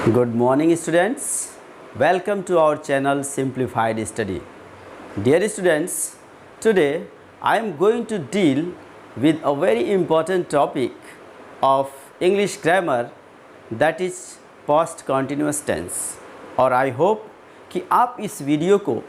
Good morning students. Welcome to our channel Simplified Study. Dear students, today I am going to deal with a very important topic of English grammar, that is past continuous tense. और I hope कि आप इस video को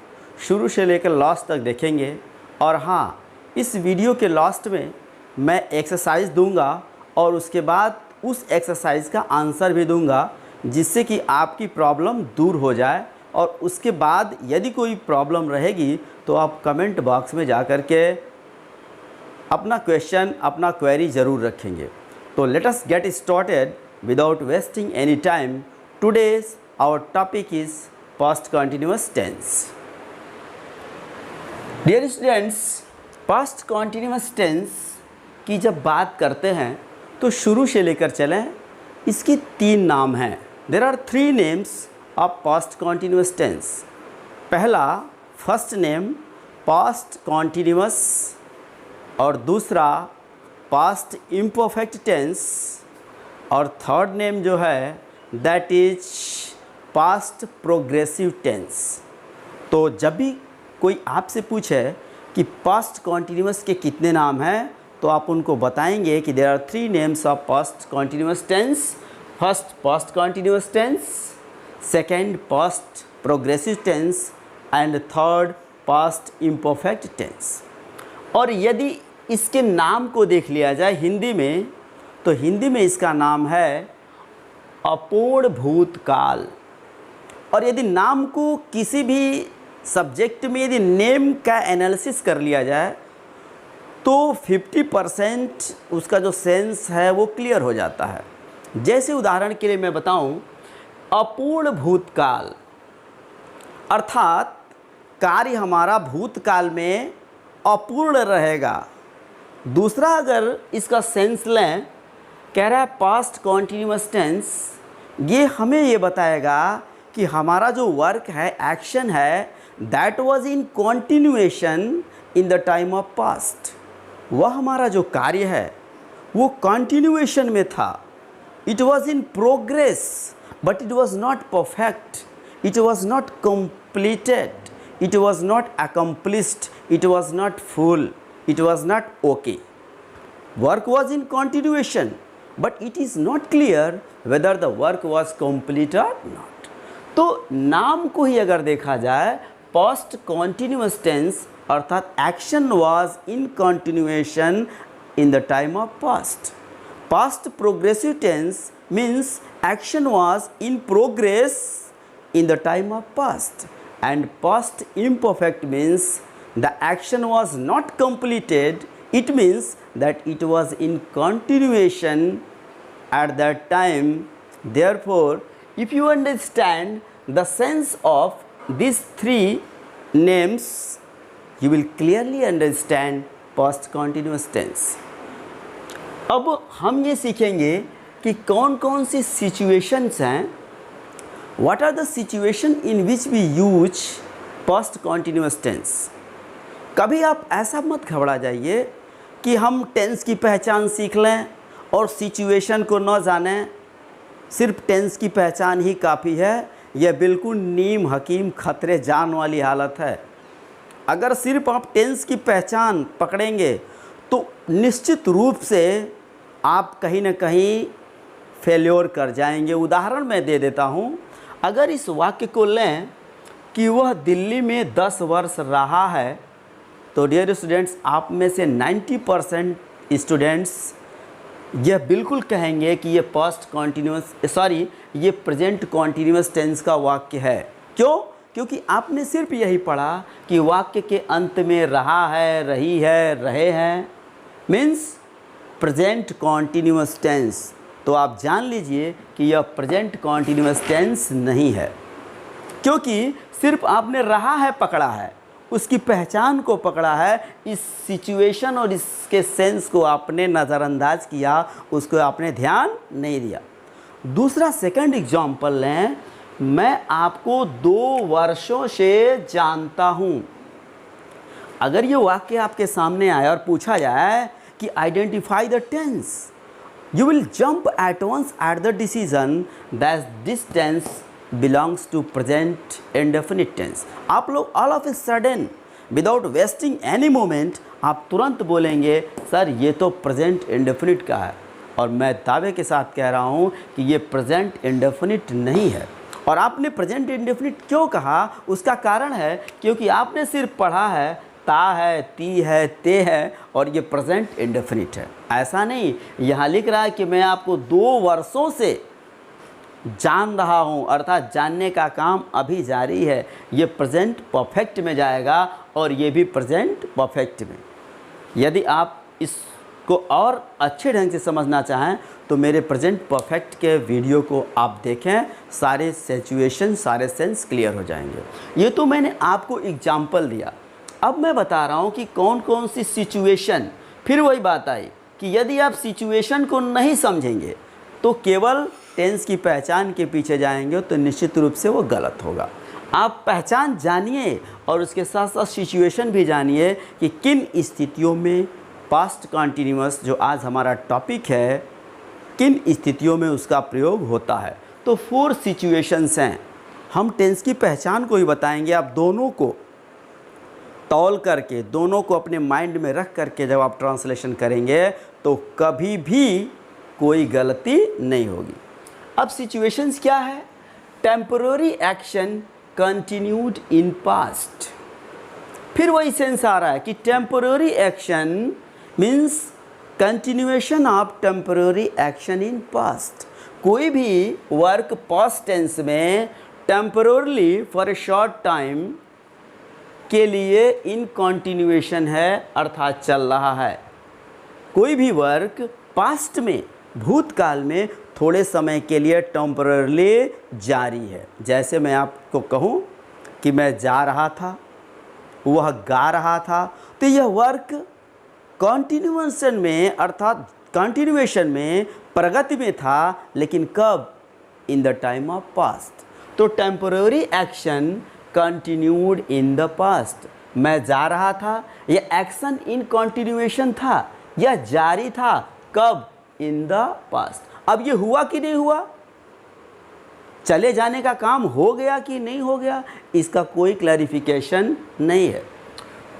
शुरू से लेकर last तक देखेंगे। और हाँ, इस वीडियो के लास्ट में मैं एक्सरसाइज दूंगा और उसके बाद उस एक्सरसाइज का आंसर भी दूंगा, जिससे कि आपकी प्रॉब्लम दूर हो जाए। और उसके बाद यदि कोई प्रॉब्लम रहेगी तो आप कमेंट बॉक्स में जा कर के अपना क्वेश्चन, अपना क्वेरी ज़रूर रखेंगे। तो let us get started without wasting any time. Today's our topic is past continuous tense. Dear students, past continuous tense की जब बात करते हैं तो शुरू से लेकर चलें। इसके तीन नाम हैं। There are three names of past continuous tense. पहला फर्स्ट नेम पास्ट कॉन्टीन्यूस और दूसरा पास्ट इम्परफेक्ट टेंस और थर्ड नेम जो है that is past progressive tense. तो जब भी कोई आपसे पूछे कि पास्ट कॉन्टीन्यूस के कितने नाम हैं तो आप उनको बताएंगे कि there are three names of past continuous tense. First past continuous tense, second past progressive tense and third past imperfect tense. और यदि इसके नाम को देख लिया जाए हिंदी में, तो हिंदी में इसका नाम है अपूर्ण भूतकाल। और यदि नाम को किसी भी सब्जेक्ट में यदि नेम का एनालिसिस कर लिया जाए तो 50% उसका जो सेंस है वो क्लियर हो जाता है। जैसे उदाहरण के लिए मैं बताऊं, अपूर्ण भूतकाल अर्थात कार्य हमारा भूतकाल में अपूर्ण रहेगा। दूसरा अगर इसका सेंस लें, कह रहा है पास्ट कॉन्टीन्यूअस टेंस, ये हमें ये बताएगा कि हमारा जो वर्क है, एक्शन है, that was in continuation in the time of past. वह हमारा जो कार्य है वो कॉन्टिन्यूएशन में था। It was in progress but it was not perfect, it was not completed, it was not accomplished, it was not full, it was not okay. Work was in continuation but it is not clear whether the work was complete और not. तो नाम को ही अगर देखा जाए, past continuous tense अर्थात action was in continuation in the time of past. Past progressive tense means action was in progress in the time of past. And past imperfect means the action was not completed. It means that it was in continuation at that time. Therefore, if you understand the sense of these three names, you will clearly understand past continuous tense. अब हम ये सीखेंगे कि कौन कौन सी situations हैं, what are the situation in which we use past continuous tense. कभी आप ऐसा मत घबरा जाइए कि हम टेंस की पहचान सीख लें और सिचुएशन को न जानें। सिर्फ टेंस की पहचान ही काफ़ी है। यह बिल्कुल नीम हकीम खतरे जान वाली हालत है। अगर सिर्फ आप टेंस की पहचान पकड़ेंगे तो निश्चित रूप से आप कहीं ना कहीं फेल्योर कर जाएंगे। उदाहरण मैं दे देता हूँ। अगर इस वाक्य को लें कि वह दिल्ली में 10 वर्ष रहा है, तो डियर स्टूडेंट्स, आप में से 90% स्टूडेंट्स यह बिल्कुल कहेंगे कि ये पास्ट कॉन्टीन्यूअस ये प्रेजेंट कॉन्टीन्यूअस टेंस का वाक्य है। क्यों? क्योंकि आपने सिर्फ यही पढ़ा कि वाक्य के अंत में रहा है, रही है, रहे हैं, मीन्स प्रेजेंट कॉन्टीन्यूअस टेंस। तो आप जान लीजिए कि यह प्रेजेंट कॉन्टीन्यूअस टेंस नहीं है, क्योंकि सिर्फ आपने रहा है पकड़ा है, उसकी पहचान को पकड़ा है। इस सिचुएशन और इसके सेंस को आपने नज़रअंदाज किया, उसको आपने ध्यान नहीं दिया। दूसरा सेकंड एग्जाम्पल लें। मैं आपको 2 वर्षों से जानता हूँ। अगर ये वाक्य आपके सामने आया और पूछा जाए कि identify the tense You will jump at once at the decision that this tense belongs to present indefinite tense. आप लोग all of a sudden without wasting any moment आप तुरंत बोलेंगे सर ये तो प्रेजेंट इंडेफिनिट का है, और मैं दावे के साथ कह रहा हूँ कि ये प्रेजेंट इंडेफिनिट नहीं है। और आपने प्रेजेंट इंडेफिनिट क्यों कहा, उसका कारण है क्योंकि आपने सिर्फ पढ़ा है ता है, ती है, ते है, और ये प्रेजेंट इंडेफिनिट है। ऐसा नहीं, यहाँ लिख रहा है कि मैं आपको 2 वर्षों से जान रहा हूँ, अर्थात जानने का काम अभी जारी है। ये प्रेजेंट परफेक्ट में जाएगा और ये भी प्रेजेंट परफेक्ट में। यदि आप इसको और अच्छे ढंग से समझना चाहें तो मेरे प्रेजेंट परफेक्ट के वीडियो को आप देखें, सारे सिचुएशन, सारे सेंस क्लियर हो जाएंगे। ये तो मैंने आपको एग्जाम्पल दिया। अब मैं बता रहा हूँ कि कौन कौन सी सिचुएशन, फिर वही बात आई कि यदि आप सिचुएशन को नहीं समझेंगे तो केवल टेंस की पहचान के पीछे जाएंगे तो निश्चित रूप से वो गलत होगा। आप पहचान जानिए और उसके साथ साथ सिचुएशन भी जानिए कि किन स्थितियों में पास्ट कॉन्टिन्यूअस, जो आज हमारा टॉपिक है, किन स्थितियों में उसका प्रयोग होता है। तो 4 सिचुएशंस हैं। हम टेंस की पहचान को ही बताएंगे। आप दोनों को तौल करके, दोनों को अपने माइंड में रख करके जब आप ट्रांसलेशन करेंगे तो कभी भी कोई गलती नहीं होगी। अब सिचुएशंस क्या है? Temporary action continued in past. फिर वही सेंस आ रहा है कि temporary action means continuation of temporary action in past. कोई भी वर्क पास्ट टेंस में temporarily for a short time के लिए इन कंटिन्यूएशन है, अर्थात चल रहा है। कोई भी वर्क पास्ट में, भूतकाल में थोड़े समय के लिए टेम्पररली जारी है। जैसे मैं आपको कहूँ कि मैं जा रहा था, वह गा रहा था, तो यह वर्क कंटिन्यूएशन में, अर्थात कंटिन्यूएशन में, प्रगति में था, लेकिन कब? In the time of past. तो temporary action continued in the past. मैं जा रहा था, यह एक्शन इन कंटिन्यूएशन था, यह जारी था, कब? In the past. अब ये हुआ कि नहीं हुआ, चले जाने का काम हो गया कि नहीं हो गया, इसका कोई क्लैरिफिकेशन नहीं है।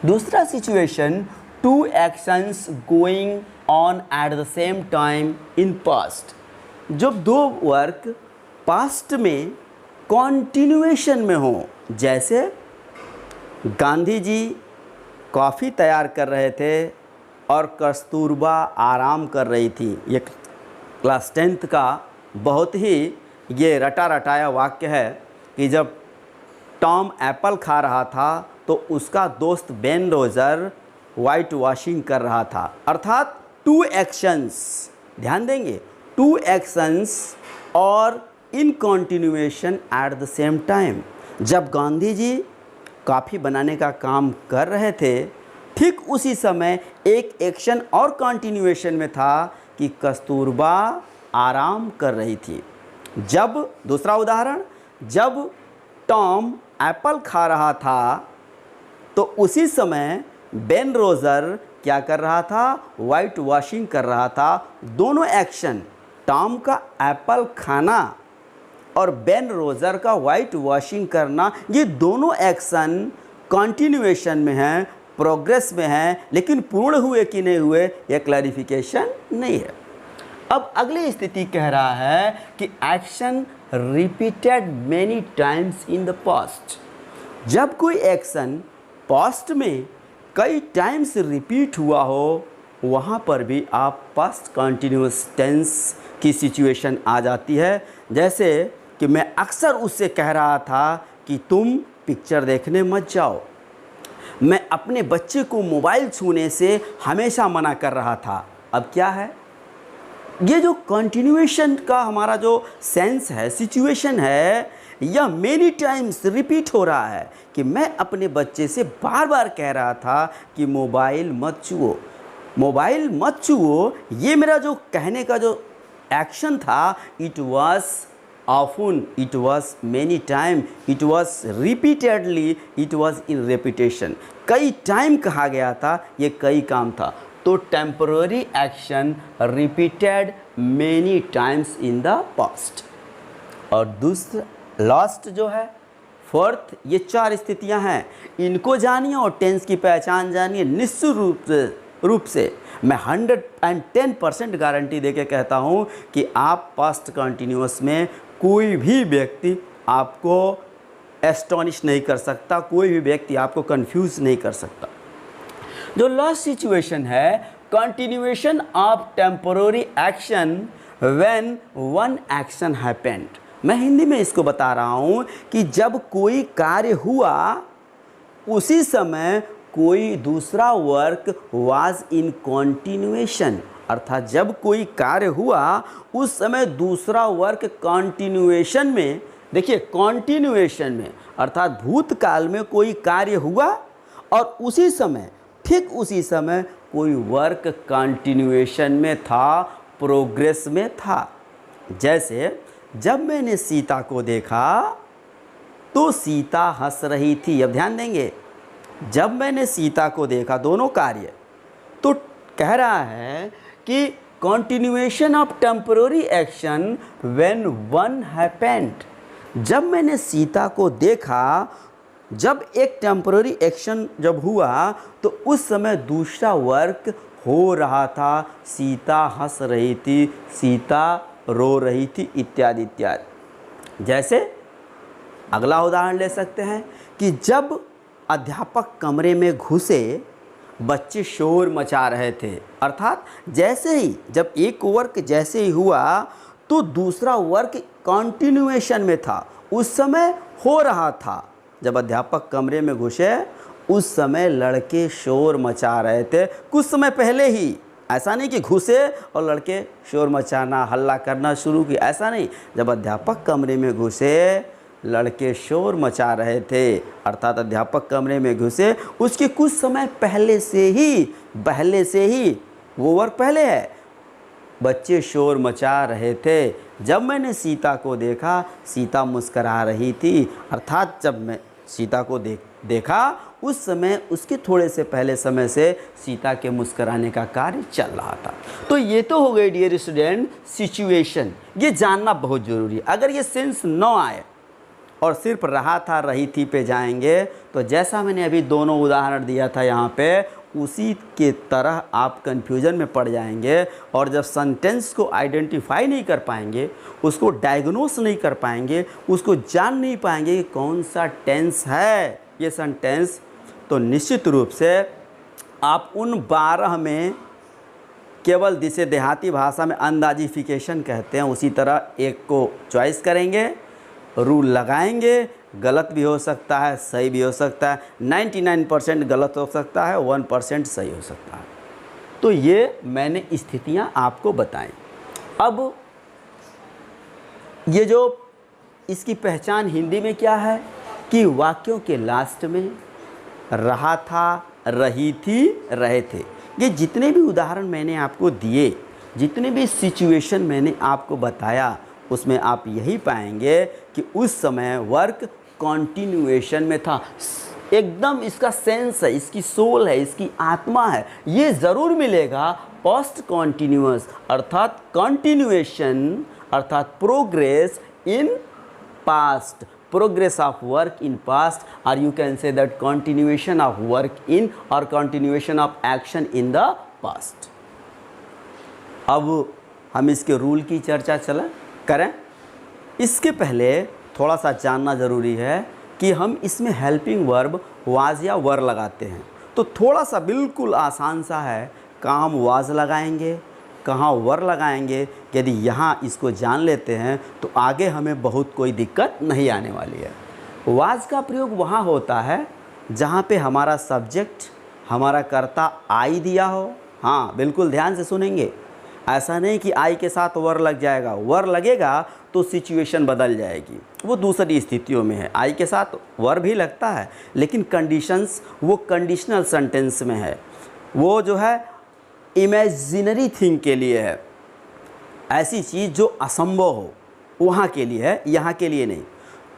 दूसरा situation, 2 actions going on at the same time in past. जब 2 वर्क पास्ट में कॉन्टिन्यूएशन में हो, जैसे गांधी जी कॉफ़ी तैयार कर रहे थे और कस्तूरबा आराम कर रही थी। ये क्लास 10th का बहुत ही ये रटा रटाया वाक्य है कि जब टॉम एप्पल खा रहा था तो उसका दोस्त बेन रोजर वाइट वॉशिंग कर रहा था। अर्थात 2 एक्शंस, ध्यान देंगे, 2 actions are in continuation at the same time. जब गांधी जी कॉफ़ी बनाने का काम कर रहे थे, ठीक उसी समय एक एक्शन और कंटिन्यूएशन में था कि कस्तूरबा आराम कर रही थी। जब, दूसरा उदाहरण, जब टॉम एप्पल खा रहा था तो उसी समय बेन रोजर क्या कर रहा था? वाइट वॉशिंग कर रहा था। दोनों एक्शन, टॉम का एप्पल खाना और बेन रोजर का वाइट वॉशिंग करना, ये दोनों एक्शन कंटिन्यूएशन में हैं, प्रोग्रेस में हैं, लेकिन पूर्ण हुए कि नहीं हुए यह क्लैरिफिकेशन नहीं है। अब अगली स्थिति कह रहा है कि action repeated many times in the past. जब कोई एक्शन पास्ट में कई टाइम्स रिपीट हुआ हो, वहाँ पर भी आप पास्ट कंटिन्यूअस टेंस की सिचुएशन आ जाती है। जैसे कि मैं अक्सर उससे कह रहा था कि तुम पिक्चर देखने मत जाओ, मैं अपने बच्चे को मोबाइल छूने से हमेशा मना कर रहा था। अब क्या है? ये जो कंटिन्यूएशन का हमारा जो सेंस है, सिचुएशन है, यह मेनी टाइम्स रिपीट हो रहा है कि मैं अपने बच्चे से बार बार कह रहा था कि मोबाइल मत छुओ, मोबाइल मत छुओ। ये मेरा जो कहने का जो एक्शन था, it was often, it was many time, it was repeatedly, it was in repetition। कई टाइम कहा गया था, ये कई काम था। तो temporary action repeated many times in the past. और दूसरा लास्ट जो है फोर्थ, ये 4 स्थितियां हैं, इनको जानिए और टेंस की पहचान जानिए। निश्चित रूप से मैं 110% गारंटी देके कहता हूं कि आप पास्ट कंटिन्यूअस में कोई भी व्यक्ति आपको एस्टॉनिश नहीं कर सकता, कोई भी व्यक्ति आपको कंफ्यूज नहीं कर सकता। जो लास्ट सिचुएशन है, continuation of temporary action when one action happened. मैं हिंदी में इसको बता रहा हूं कि जब कोई कार्य हुआ उसी समय कोई दूसरा वर्क वाज इन कंटिन्यूएशन, अर्थात जब कोई कार्य हुआ उस समय दूसरा वर्क कंटिन्यूएशन में, देखिए कंटिन्यूएशन में अर्थात भूतकाल में कोई कार्य हुआ और उसी समय, ठीक उसी समय कोई वर्क कंटिन्यूएशन में था, प्रोग्रेस में था। जैसे जब मैंने सीता को देखा तो सीता हंस रही थी। अब ध्यान देंगे, जब मैंने सीता को देखा, दोनों कार्य, तो कह रहा है कि continuation of temporary action when one happened. जब मैंने सीता को देखा, जब एक टेम्पररी एक्शन जब हुआ तो उस समय दूसरा वर्क हो रहा था, सीता हंस रही थी, सीता रो रही थी, इत्यादि इत्यादि। जैसे अगला उदाहरण ले सकते हैं कि जब अध्यापक कमरे में घुसे बच्चे शोर मचा रहे थे, अर्थात जैसे ही जब एक वर्क जैसे ही हुआ तो दूसरा वर्क कंटिन्यूएशन में था, उस समय हो रहा था। जब अध्यापक कमरे में घुसे उस समय लड़के शोर मचा रहे थे, कुछ समय पहले ही। ऐसा नहीं कि घुसे और लड़के शोर मचाना, हल्ला करना शुरू किया, ऐसा नहीं। जब अध्यापक कमरे में घुसे लड़के शोर मचा रहे थे, अर्थात अध्यापक कमरे में घुसे उसके कुछ समय पहले से ही वो वर्क पहले है, बच्चे शोर मचा रहे थे। जब मैंने सीता को देखा, सीता मुस्करा रही थी, अर्थात जब मैं सीता को देखा उस समय उसके थोड़े से पहले समय से सीता के मुस्कराने का कार्य चल रहा था। तो ये तो हो गई डियर स्टूडेंट सिचुएशन, ये जानना बहुत ज़रूरी है। अगर ये सेंस न आए और सिर्फ रहा था रही थी पे जाएंगे तो जैसा मैंने अभी दोनों उदाहरण दिया था यहाँ पे, उसी के तरह आप कन्फ्यूजन में पड़ जाएंगे और जब सेंटेंस को आइडेंटिफाई नहीं कर पाएंगे, उसको डायग्नोस नहीं कर पाएंगे, उसको जान नहीं पाएंगे कि कौन सा टेंस है ये सेंटेंस, तो निश्चित रूप से आप उन 12 में केवल जिसे देहाती भाषा में अंदाजिफिकेशन कहते हैं उसी तरह एक को चॉइस करेंगे, रूल लगाएंगे। गलत भी हो सकता है, सही भी हो सकता है, 99% गलत हो सकता है, 1% सही हो सकता है। तो ये मैंने स्थितियां आपको बताएं। अब ये जो इसकी पहचान हिंदी में क्या है कि वाक्यों के लास्ट में रहा था, रही थी, रहे थे, ये जितने भी उदाहरण मैंने आपको दिए, जितने भी सिचुएशन मैंने आपको बताया, उसमें आप यही पाएंगे कि उस समय वर्क कंटिन्यूएशन में था। एकदम इसका सेंस है, इसकी सोल है, इसकी आत्मा है, ये ज़रूर मिलेगा पास्ट कंटिन्यूअस, अर्थात कंटिन्यूएशन अर्थात progress in past, progress of work in past, or you can say that continuation of work in or continuation of action in the past। अब हम इसके रूल की चर्चा करें। इसके पहले थोड़ा सा जानना ज़रूरी है कि हम इसमें हेल्पिंग वर्ब वाज या वर लगाते हैं, तो थोड़ा सा बिल्कुल आसान सा है, कहाँ हम वाज लगाएंगे, कहाँ वर लगाएंगे। यदि यहाँ इसको जान लेते हैं तो आगे हमें बहुत कोई दिक्कत नहीं आने वाली है। वाज का प्रयोग वहाँ होता है जहाँ पे हमारा सब्जेक्ट, हमारा कर्ता आई दिया हो। हाँ बिल्कुल ध्यान से सुनेंगे, ऐसा नहीं कि आई के साथ वर लग जाएगा, वर लगेगा तो सिचुएशन बदल जाएगी, वो दूसरी स्थितियों में है। आई के साथ वर भी लगता है लेकिन कंडीशंस वो कंडीशनल सेंटेंस में है, वो जो है इमेजिनरी थिंग के लिए है, ऐसी चीज़ जो असंभव हो वहाँ के लिए है, यहाँ के लिए नहीं।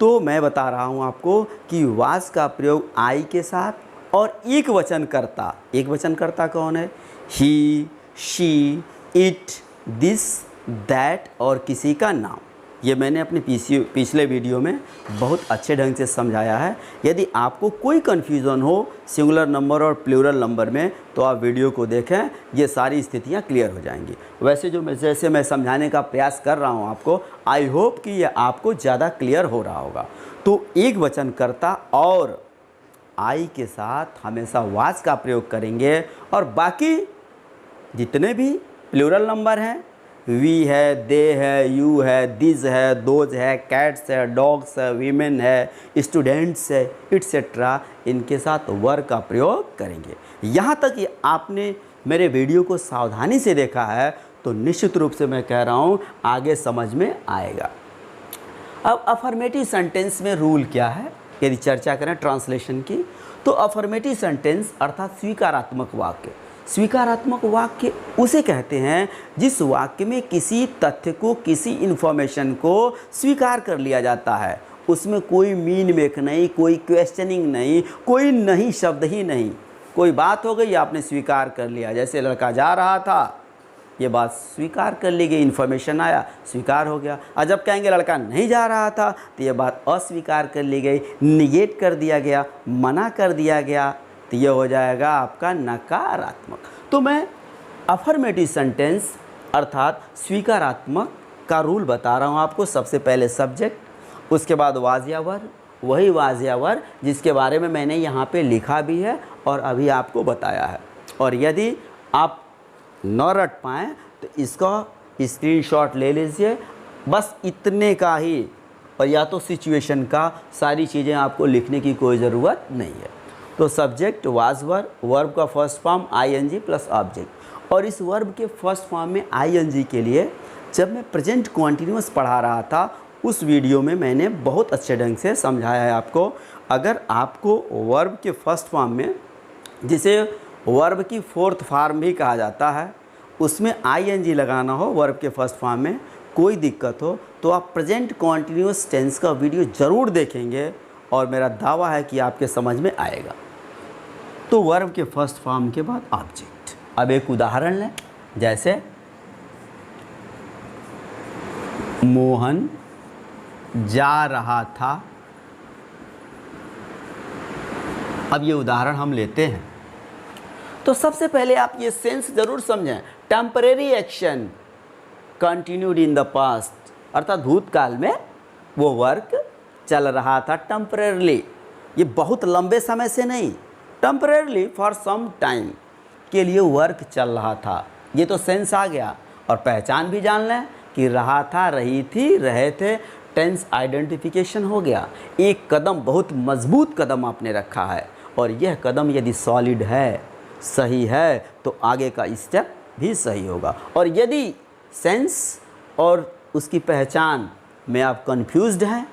तो मैं बता रहा हूँ आपको कि वाज का प्रयोग आई के साथ और एक वचन करता कौन है, ही, शी, इट, दिस, दैट और किसी का नाम। ये मैंने अपने पिछले वीडियो में बहुत अच्छे ढंग से समझाया है। यदि आपको कोई कन्फ्यूज़न हो सिंगुलर नंबर और प्लूरल नंबर में तो आप वीडियो को देखें, ये सारी स्थितियाँ क्लियर हो जाएंगी। वैसे जैसे मैं समझाने का प्रयास कर रहा हूँ आपको, आई होप कि ये आपको ज़्यादा क्लियर हो रहा होगा। तो एक वचनकर्ता और आई के साथ हमेशा वाज का प्रयोग करेंगे और बाकी जितने भी प्लूरल नंबर हैं, वी है, दे है, यू है, दिस है, दोज है, कैट्स है, डॉग्स है, वीमेन है, स्टूडेंट्स है, इट्सेट्रा, इनके साथ वर का प्रयोग करेंगे। यहाँ तक कि आपने मेरे वीडियो को सावधानी से देखा है तो निश्चित रूप से मैं कह रहा हूँ आगे समझ में आएगा। अब अफर्मेटिव सेंटेंस में रूल क्या है, यदि चर्चा करें ट्रांसलेशन की, तो अफर्मेटिव सेंटेंस अर्थात स्वीकारात्मक वाक्य। स्वीकारात्मक वाक्य उसे कहते हैं जिस वाक्य में किसी तथ्य को, किसी इन्फॉर्मेशन को स्वीकार कर लिया जाता है, उसमें कोई मीन मेक नहीं, कोई क्वेश्चनिंग नहीं, कोई नहीं शब्द ही नहीं। कोई बात हो गई, आपने स्वीकार कर लिया। जैसे लड़का जा रहा था, ये बात स्वीकार कर ली गई, इन्फॉर्मेशन आया, स्वीकार हो गया। और जब कहेंगे लड़का नहीं जा रहा था तो ये बात अस्वीकार कर ली गई, निगेट कर दिया गया, मना कर दिया गया, तो ये हो जाएगा आपका नकारात्मक। तो मैं अफर्मेटिव सेंटेंस अर्थात स्वीकारात्मक का रूल बता रहा हूँ आपको। सबसे पहले सब्जेक्ट, उसके बाद वाज या वर्ब, वही वाज या वर्ब जिसके बारे में मैंने यहाँ पे लिखा भी है और अभी आपको बताया है। और यदि आप न रट पाएँ तो इसका स्क्रीनशॉट ले लीजिए, बस इतने का ही, और या तो सिचुएशन का, सारी चीज़ें आपको लिखने की कोई ज़रूरत नहीं है। तो सब्जेक्ट वाज वर्ब, वर्ब का first form ING plus object. और इस वर्ब के फर्स्ट फॉर्म में आईएनजी के लिए जब मैं प्रेजेंट कॉन्टिन्यूअस पढ़ा रहा था उस वीडियो में मैंने बहुत अच्छे ढंग से समझाया है आपको। अगर आपको वर्ब के फर्स्ट फॉर्म में, जिसे वर्ब की फोर्थ फॉर्म भी कहा जाता है, उसमें आईएनजी लगाना हो वर्ब के फर्स्ट फॉर्म में, कोई दिक्कत हो तो आप प्रेजेंट कॉन्टिन्यूअस टेंस का वीडियो ज़रूर देखेंगे और मेरा दावा है कि आपके समझ में आएगा। तो वर्ब के फर्स्ट फॉर्म के बाद ऑब्जेक्ट। अब एक उदाहरण लें, जैसे मोहन जा रहा था। अब ये उदाहरण हम लेते हैं तो सबसे पहले आप ये सेंस ज़रूर समझें। Temporary action continued in the past, अर्थात भूतकाल में वो वर्क चल रहा था टेम्परेरली, ये बहुत लंबे समय से नहीं, टेम्परेरली फॉर सम टाइम के लिए वर्क चल रहा था। ये तो सेंस आ गया। और पहचान भी जान लें कि रहा था, रही थी, रहे थे, टेंस आइडेंटिफिकेशन हो गया। एक कदम, बहुत मजबूत कदम आपने रखा है और यह कदम यदि सॉलिड है, सही है, तो आगे का स्टेप भी सही होगा। और यदि सेंस और उसकी पहचान में आप कंफ्यूज्ड हैं,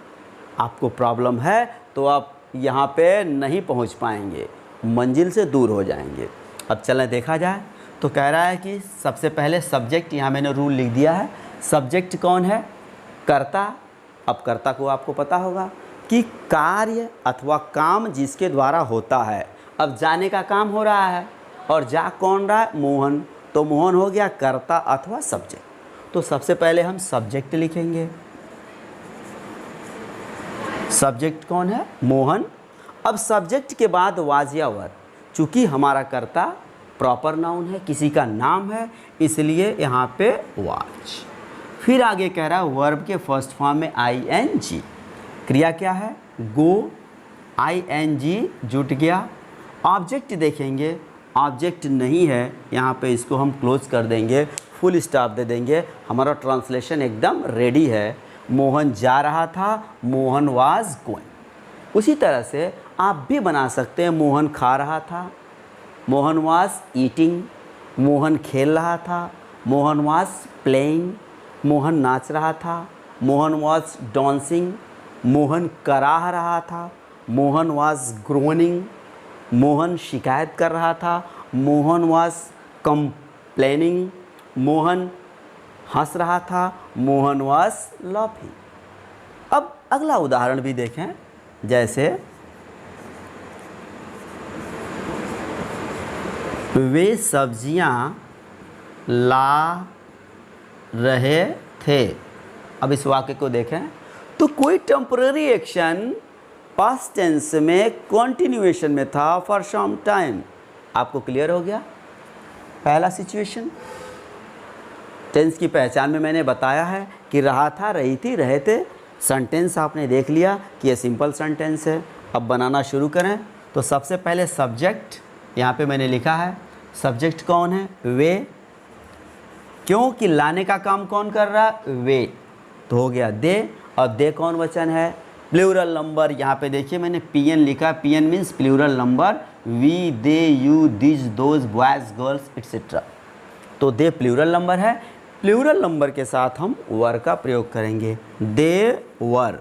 आपको प्रॉब्लम है, तो आप यहाँ पे नहीं पहुँच पाएंगे, मंजिल से दूर हो जाएंगे। अब चलें देखा जाए तो कह रहा है कि सबसे पहले सब्जेक्ट, यहाँ मैंने रूल लिख दिया है। सब्जेक्ट कौन है? कर्ता। अब कर्ता को आपको पता होगा कि कार्य अथवा काम जिसके द्वारा होता है। अब जाने का काम हो रहा है और जा कौन रहा है? मोहन। तो मोहन हो गया कर्ता अथवा सब्जेक्ट। तो सबसे पहले हम सब्जेक्ट लिखेंगे। सब्जेक्ट कौन है? मोहन। अब सब्जेक्ट के बाद वाज या वर्ब, चूँकि हमारा कर्ता प्रॉपर नाउन है, किसी का नाम है, इसलिए यहाँ पे वाज। फिर आगे कह रहा है वर्ब के फर्स्ट फॉर्म में आईएनजी। क्रिया क्या है? गो, आईएनजी जुट गया। ऑब्जेक्ट देखेंगे, ऑब्जेक्ट नहीं है, यहाँ पे इसको हम क्लोज कर देंगे, फुल स्टॉप दे देंगे, हमारा ट्रांसलेशन एकदम रेडी है। मोहन जा रहा था, मोहन वाज गोइंग। उसी तरह से आप भी बना सकते हैं, मोहन खा रहा था, मोहन वाज ईटिंग, मोहन खेल रहा था, मोहन वाज प्लेइंग, मोहन नाच रहा था, मोहन वाज डांसिंग, मोहन कराह रहा था, मोहन वाज ग्रोनिंग, मोहन शिकायत कर रहा था, मोहन वाज कंप्लेनिंग, मोहन हंस रहा था, मोहन वाज लाफिंग। अब अगला उदाहरण भी देखें, जैसे वे सब्जियां ला रहे थे। अब इस वाक्य को देखें तो कोई टेम्पररी एक्शन पास्ट टेंस में कंटिन्यूएशन में था फॉर सम टाइम। आपको क्लियर हो गया? पहला सिचुएशन टेंस की पहचान में मैंने बताया है कि रहा था, रही थी, रहे थे। सेंटेंस आपने देख लिया कि ये सिंपल सेंटेंस है। अब बनाना शुरू करें तो सबसे पहले सब्जेक्ट यहाँ पे मैंने लिखा है। सब्जेक्ट कौन है? वे। क्योंकि लाने का काम कौन कर रहा है? वे। तो हो गया दे। और दे कौन वचन है? Plural number. यहाँ पे देखिए मैंने पीएन लिखा। PN means plural number. We, they, you, this, those, boys, girls etcetera. तो दे प्लूरल नंबर है। प्लूरल नंबर के साथ हम वर का प्रयोग करेंगे। दे वर।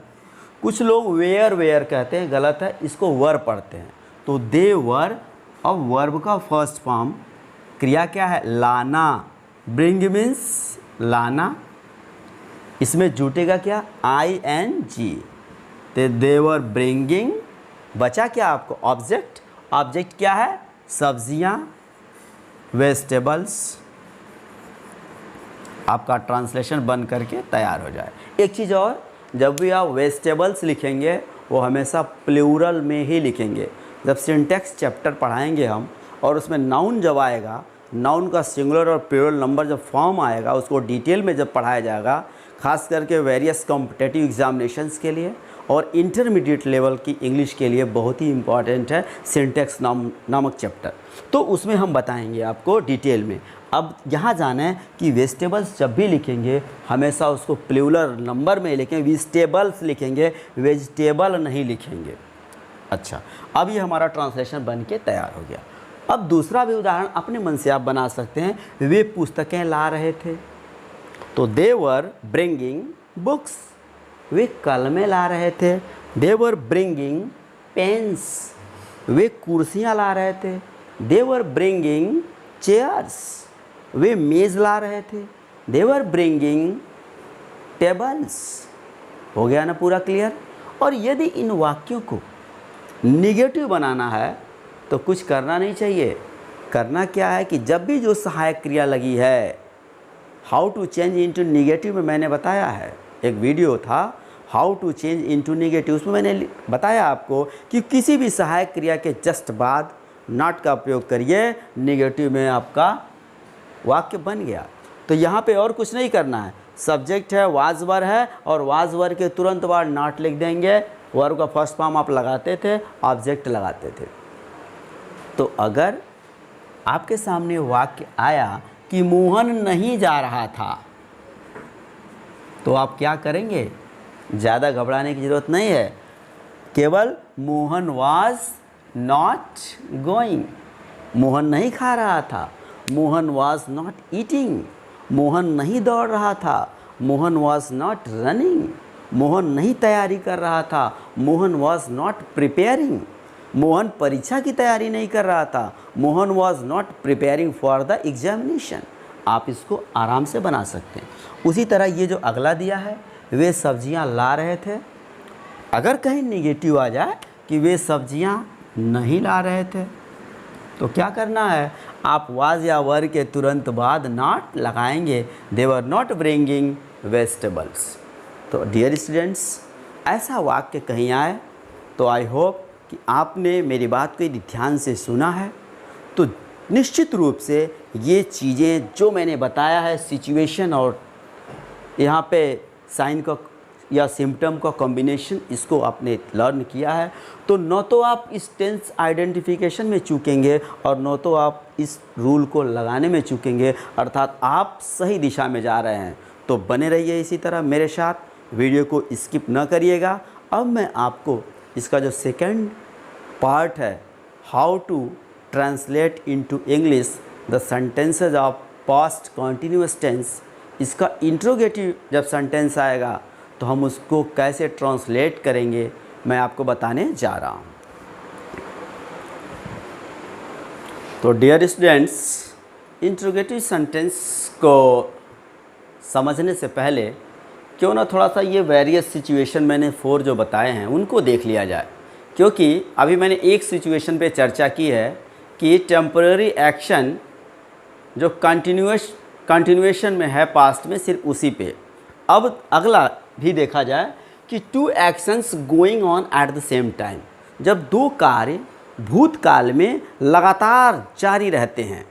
कुछ लोग वेयर वेयर कहते हैं, गलत है, इसको वर पढ़ते हैं। तो दे वर। अब वर्ब का फर्स्ट फॉर्म क्रिया क्या है? लाना। ब्रिंग मीन्स लाना। इसमें जुटेगा क्या? ING। तो दे वर ब्रिंगिंग। बचा क्या आपको? ऑब्जेक्ट। ऑब्जेक्ट क्या है? सब्जियां, वेजिटेबल्स। आपका ट्रांसलेशन बन करके तैयार हो जाए। एक चीज़ और, जब भी आप वेजिटेबल्स लिखेंगे वो हमेशा प्लूरल में ही लिखेंगे। जब सिंटैक्स चैप्टर पढ़ाएंगे हम और उसमें नाउन जब आएगा, नाउन का सिंगुलर और प्लूरल नंबर जब फॉर्म आएगा, उसको डिटेल में जब पढ़ाया जाएगा, खास करके वेरियस कॉम्पिटिटिव एग्जामिनेशंस के लिए और इंटरमीडिएट लेवल की इंग्लिश के लिए बहुत ही इम्पॉर्टेंट है सिंटैक्स नामक चैप्टर। तो उसमें हम बताएंगे आपको डिटेल में। अब यहाँ जाना है कि वेजिटेबल्स जब भी लिखेंगे हमेशा उसको प्लूरल नंबर में लिखें। वेजिटेबल्स लिखेंगे, वेजिटेबल नहीं लिखेंगे। अच्छा, अब ये हमारा ट्रांसलेशन बन के तैयार हो गया। अब दूसरा भी उदाहरण अपने मन से आप बना सकते हैं। वे पुस्तकें ला रहे थे। तो दे वर ब्रिंगिंग बुक्स। वे कलमें ला रहे थे। दे वर ब्रिंगिंग पेन्स। वे कुर्सियाँ ला रहे थे। दे वर ब्रिंगिंग चेयर्स। वे मेज़ ला रहे थे। दे वर ब्रिंगिंग टेबल्स। हो गया ना पूरा क्लियर? और यदि इन वाक्यों को निगेटिव बनाना है तो कुछ करना नहीं चाहिए। करना क्या है कि जब भी जो सहायक क्रिया लगी है, how to change into negative में मैंने बताया है, एक वीडियो था how to change into negative, उसमें मैंने बताया आपको कि किसी भी सहायक क्रिया के जस्ट बाद नॉट का प्रयोग करिए, निगेटिव में आपका वाक्य बन गया। तो यहाँ पे और कुछ नहीं करना है। सब्जेक्ट है, वाज वर है, और वाज वर के तुरंत बाद नॉट लिख देंगे। वर्ब का फर्स्ट फॉर्म आप लगाते थे, ऑब्जेक्ट लगाते थे। तो अगर आपके सामने वाक्य आया कि मोहन नहीं जा रहा था, तो आप क्या करेंगे? ज़्यादा घबराने की ज़रूरत नहीं है। केवल Mohan was not going. Mohan नहीं खा रहा था। Mohan was not eating. Mohan नहीं दौड़ रहा था। Mohan was not running. Mohan नहीं तैयारी कर रहा था। Mohan was not preparing. Mohan परीक्षा की तैयारी नहीं कर रहा था। Mohan was not preparing for the examination. आप इसको आराम से बना सकते हैं। उसी तरह ये जो अगला दिया है, वे सब्जियां ला रहे थे। अगर कहीं निगेटिव आ जाए कि वे सब्जियां नहीं ला रहे थे, तो क्या करना है? आप वाज या वर के तुरंत बाद नॉट लगाएंगे। दे वर नॉट ब्रिंगिंग वेजिटेबल्स। तो डियर स्टूडेंट्स, ऐसा वाक्य कहीं आए तो आई होप कि आपने मेरी बात को यदि ध्यान से सुना है तो निश्चित रूप से ये चीज़ें जो मैंने बताया है, सिचुएशन और यहाँ पे साइन का या सिम्टम का कॉम्बिनेशन, इसको आपने लर्न किया है, तो न तो आप इस टेंस आइडेंटिफिकेशन में चूकेंगे और न तो आप इस रूल को लगाने में चूकेंगे, अर्थात आप सही दिशा में जा रहे हैं। तो बने रहिए इसी तरह मेरे साथ, वीडियो को स्किप न करिएगा। अब मैं आपको इसका जो सेकंड पार्ट है, how to translate into English the sentences of past continuous tense, इसका इंट्रोगेटिव जब सेंटेंस आएगा तो हम उसको कैसे ट्रांसलेट करेंगे, मैं आपको बताने जा रहा हूँ। तो डियर स्टूडेंट्स, इंट्रोगेटिव सेंटेंस को समझने से पहले क्यों ना थोड़ा सा ये वेरियस सिचुएशन मैंने 4 जो बताए हैं उनको देख लिया जाए, क्योंकि अभी मैंने एक सिचुएशन पे चर्चा की है कि टेम्पररी एक्शन जो कंटिन्यूएशन में है पास्ट में, सिर्फ उसी पे। अब अगला भी देखा जाए कि two actions going on at the same time, जब दो कार्य भूतकाल में लगातार जारी रहते हैं,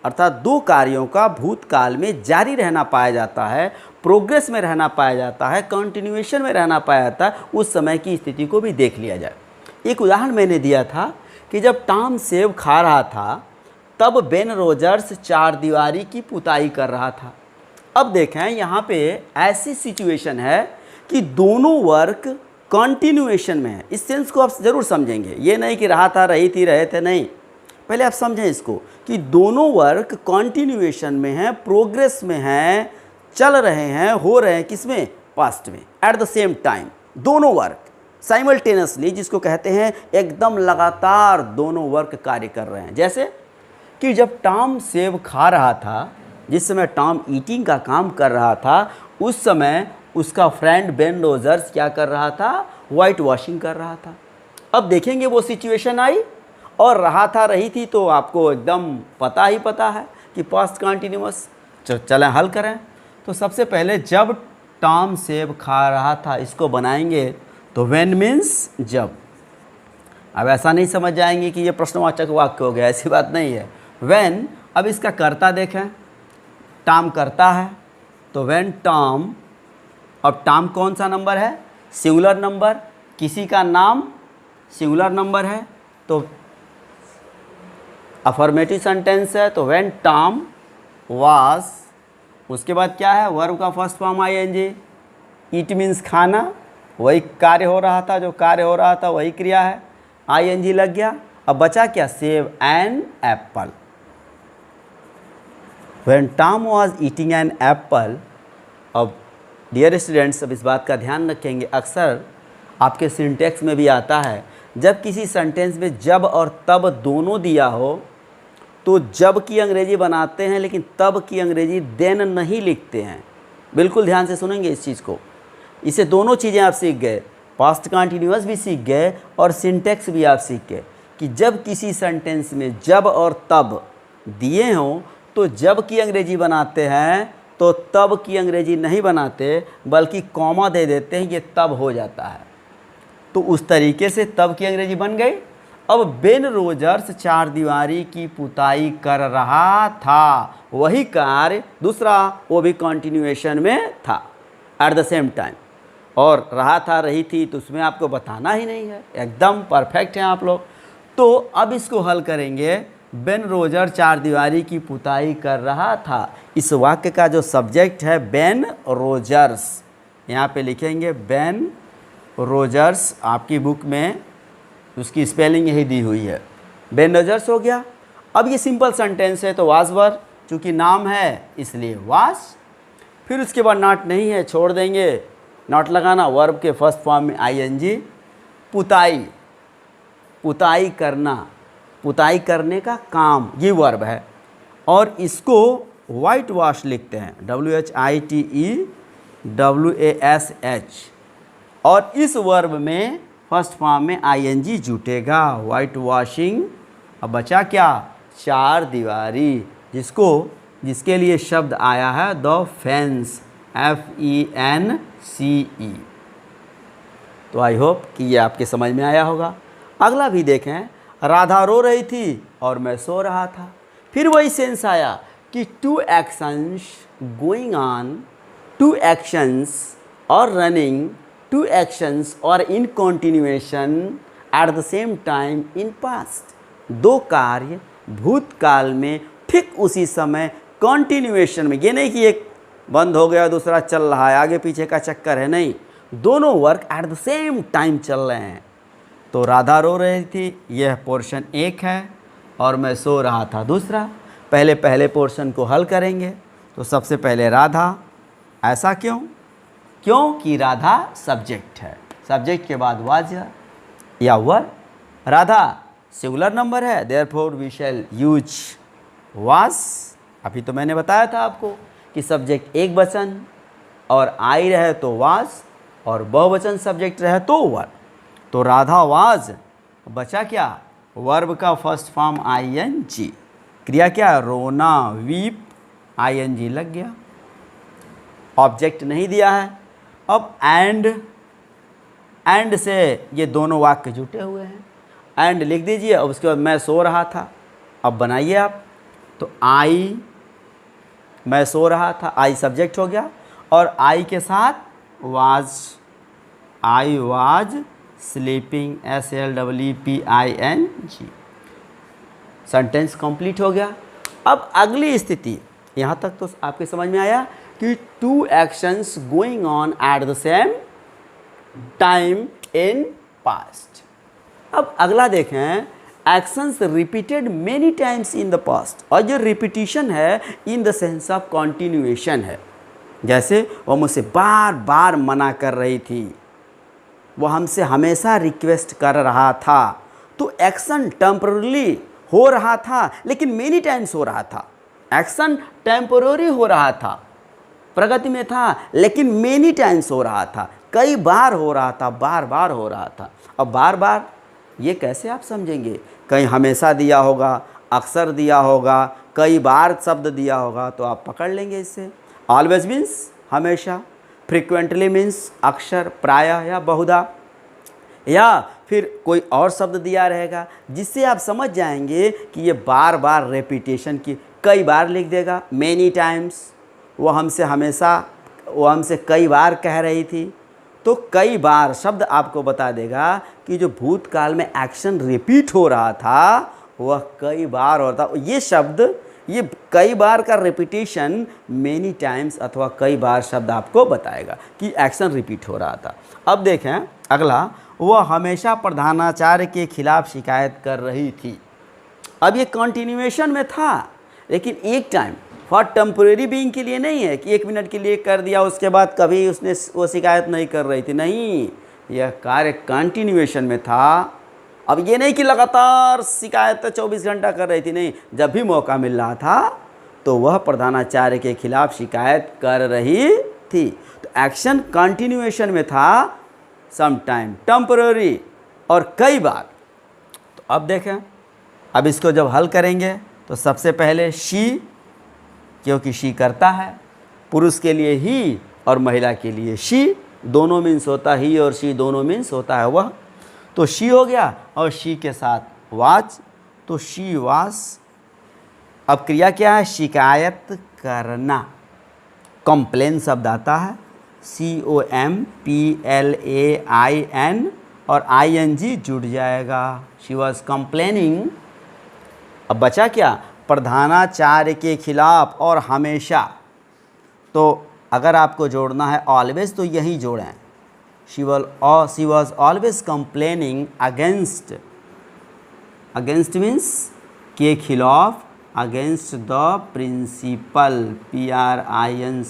अर्थात दो कार्यों का भूतकाल में जारी रहना पाया जाता है, प्रोग्रेस में रहना पाया जाता है, कंटिन्यूएशन में रहना पाया जाता है, उस समय की स्थिति को भी देख लिया जाए। एक उदाहरण मैंने दिया था कि जब टॉम सेब खा रहा था तब बेन रोजर्स चारदीवारी की पुताई कर रहा था। अब देखें यहाँ पे ऐसी सिचुएशन है कि दोनों वर्क कंटिन्यूएशन में है। इस सेंस को आप ज़रूर समझेंगे, ये नहीं कि रहा था, रही थी, रहे थे, नहीं। पहले आप समझें इसको कि दोनों वर्क कंटिन्यूएशन में है, प्रोग्रेस में है, चल रहे हैं, हो रहे हैं, किसमें? पास्ट में, एट द सेम टाइम। दोनों वर्क साइमल्टेनियसली, जिसको कहते हैं एकदम लगातार दोनों वर्क कार्य कर रहे हैं। जैसे कि जब टॉम सेब खा रहा था, जिस समय टॉम ईटिंग का काम कर रहा था, उस समय उसका फ्रेंड बेन रोजर्स क्या कर रहा था? वाइट वॉशिंग कर रहा था। अब देखेंगे वो सिचुएशन आई और रहा था, रही थी, तो आपको एकदम पता ही पता है कि पास्ट कंटिन्यूअस। चलें हल करें। तो सबसे पहले जब टॉम सेब खा रहा था, इसको बनाएंगे तो व्हेन मीन्स जब। अब ऐसा नहीं समझ जाएंगे कि ये प्रश्नवाचक वाक्य हो गया, ऐसी बात नहीं है। व्हेन, अब इसका कर्ता देखें, टॉम करता है, तो व्हेन टॉम। अब टॉम कौन सा नंबर है? सिंगुलर नंबर, किसी का नाम सिंगुलर नंबर है, तो अफर्मेटिव सेंटेंस है। तो व्हेन टॉम वाज, उसके बाद क्या है? वर्ब का फर्स्ट फॉर्म आईएनजी। ईट मीन्स खाना, वही कार्य हो रहा था, जो कार्य हो रहा था वही क्रिया है, आईएनजी लग गया। अब बचा क्या? Save an apple. When Tom was eating an apple. अब डियर स्टूडेंट्स, अब इस बात का ध्यान रखेंगे, अक्सर आपके सिंटेक्स में भी आता है, जब किसी सेंटेंस में जब और तब दोनों दिया हो तो जब की अंग्रेजी बनाते हैं, लेकिन तब की अंग्रेजी देन नहीं लिखते हैं। बिल्कुल ध्यान से सुनेंगे इस चीज़ को। इसे दोनों चीज़ें आप सीख गए, पास्ट कंटिन्यूअस भी सीख गए और सिंटेक्स भी आप सीख गए कि जब किसी सेंटेंस में जब और तब दिए हों तो जब की अंग्रेजी बनाते हैं, तो तब की अंग्रेजी नहीं बनाते, बल्कि कॉमा दे देते हैं, ये तब हो जाता है। तो उस तरीके से तब की अंग्रेजी बन गई। अब बेन रोजर्स चारदीवारी की पुताई कर रहा था, वही कार्य दूसरा, वो भी कंटिन्यूएशन में था, एट द सेम टाइम। और रहा था, रही थी, तो उसमें आपको बताना ही नहीं है, एकदम परफेक्ट हैं आप लोग। तो अब इसको हल करेंगे। बेन रोजर चारदीवारी की पुताई कर रहा था, इस वाक्य का जो सब्जेक्ट है बेन रोजर्स, यहाँ पे लिखेंगे बेन रोजर्स। आपकी बुक में उसकी स्पेलिंग यही दी हुई है, बेन रोजर्स हो गया। अब ये सिंपल सेंटेंस है, तो वाज वर, चूँकि नाम है इसलिए वाज। फिर उसके बाद नॉट नहीं है, छोड़ देंगे, नॉट लगाना, वर्ब के फर्स्ट फॉर्म में आईएनजी। पुताई, पुताई करना, पुताई करने का काम, ये वर्ब है। और इसको वाइट वॉश लिखते हैं, WHITEWASH। और इस वर्ब में फर्स्ट फॉर्म में आईएनजी जुटेगा, वाइट वॉशिंग। अब बचा क्या? चारदीवारी, जिसके लिए शब्द आया है द फेंस, FENCE। तो आई होप कि ये आपके समझ में आया होगा। अगला भी देखें, राधा रो रही थी और मैं सो रहा था। फिर वही सेंस आया कि two actions going on, two actions are running, two actions are in continuation at the same time in past. दो कार्य भूतकाल में ठीक उसी समय कंटिन्यूएशन में, ये नहीं कि एक बंद हो गया दूसरा चल रहा है, आगे पीछे का चक्कर है, नहीं, दोनों work at the same time चल रहे हैं। तो राधा रो रही थी, यह पोर्शन एक है, और मैं सो रहा था दूसरा। पहले पोर्शन को हल करेंगे। तो सबसे पहले राधा, ऐसा क्यों? क्योंकि राधा सब्जेक्ट है, सब्जेक्ट के बाद वाज या वर। राधा सिंगुलर नंबर है, therefore we shall use was. अभी तो मैंने बताया था आपको कि सब्जेक्ट एक वचन और आई रहे तो वाज, और बहुवचन सब्जेक्ट रहे तो वर। तो राधा वाज, बचा क्या? वर्ब का फर्स्ट फॉर्म ing, क्रिया क्या, रोना, वीप, ing लग गया, ऑब्जेक्ट नहीं दिया है। अब एंड से ये दोनों वाक्य जुटे हुए हैं, एंड लिख दीजिए। अब उसके बाद मैं सो रहा था, अब बनाइए आप। तो मैं सो रहा था, आई सब्जेक्ट हो गया, और आई के साथ I was sleeping, SLEEPING, sentence complete हो गया। अब अगली स्थिति, यहाँ तक तो आपके समझ में आया कि two actions going on at the same time in past. अब अगला देखें, actions repeated many times in the past, और जो रिपीटिशन है in the sense of continuation है। जैसे वो मुझसे बार बार मना कर रही थी, वो हमसे हमेशा रिक्वेस्ट कर रहा था। तो एक्शन टेम्पररी हो रहा था, लेकिन मेनी टाइम्स हो रहा था। एक्शन टेम्पररी हो रहा था, प्रगति में था, लेकिन मेनी टाइम्स हो रहा था, कई बार हो रहा था, बार बार हो रहा था। अब बार बार ये कैसे आप समझेंगे? कहीं हमेशा दिया होगा, अक्सर दिया होगा, कई बार शब्द दिया होगा, तो आप पकड़ लेंगे इससे। ऑलवेज मीन्स हमेशा, फ्रिक्वेंटली मीन्स अक्सर, प्रायः या बहुधा, या फिर कोई और शब्द दिया रहेगा जिससे आप समझ जाएंगे कि ये बार बार रेपिटेशन की, कई बार लिख देगा, मेनी टाइम्स, वो हमसे कई बार कह रही थी। तो कई बार शब्द आपको बता देगा कि जो भूतकाल में एक्शन रिपीट हो रहा था वह कई बार होता। ये शब्द, ये कई बार का रिपीटेशन मेनी टाइम्स अथवा कई बार शब्द आपको बताएगा कि एक्शन रिपीट हो रहा था। अब देखें अगला, वह हमेशा प्रधानाचार्य के खिलाफ शिकायत कर रही थी। अब ये कंटिन्यूएशन में था, लेकिन एक टाइम फॉर टेम्परेरी बीइंग के लिए नहीं है कि 1 मिनट के लिए कर दिया, उसके बाद कभी उसने वो शिकायत नहीं कर रही थी। नहीं, यह कार्य कंटिन्यूएशन में था। अब ये नहीं कि लगातार शिकायत 24 घंटा कर रही थी, नहीं, जब भी मौका मिल रहा था तो वह प्रधानाचार्य के खिलाफ शिकायत कर रही थी। तो एक्शन कंटिन्यूएशन में था, सम टाइम, टेम्पररी और कई बार। तो अब देखें, अब इसको जब हल करेंगे तो सबसे पहले शी, क्योंकि शी करता है, पुरुष के लिए ही और महिला के लिए शी, दोनों मीन्स होता ही और शी दोनों मीन्स होता है वह। तो शी हो गया, और शी के साथ वाज, तो शी वाज। अब क्रिया क्या है, शिकायत करना, कंप्लेन शब्द आता है, COMPLAIN, और ING जुड़ जाएगा, शी वॉज कंप्लेनिंग। अब बचा क्या, प्रधानाचार्य के खिलाफ और हमेशा। तो अगर आपको जोड़ना है ऑलवेज तो यही जोड़ें, she was always complaining against, against means के खिलाफ, अगेंस्ट द प्रिंसिपल, PRINCIPAL।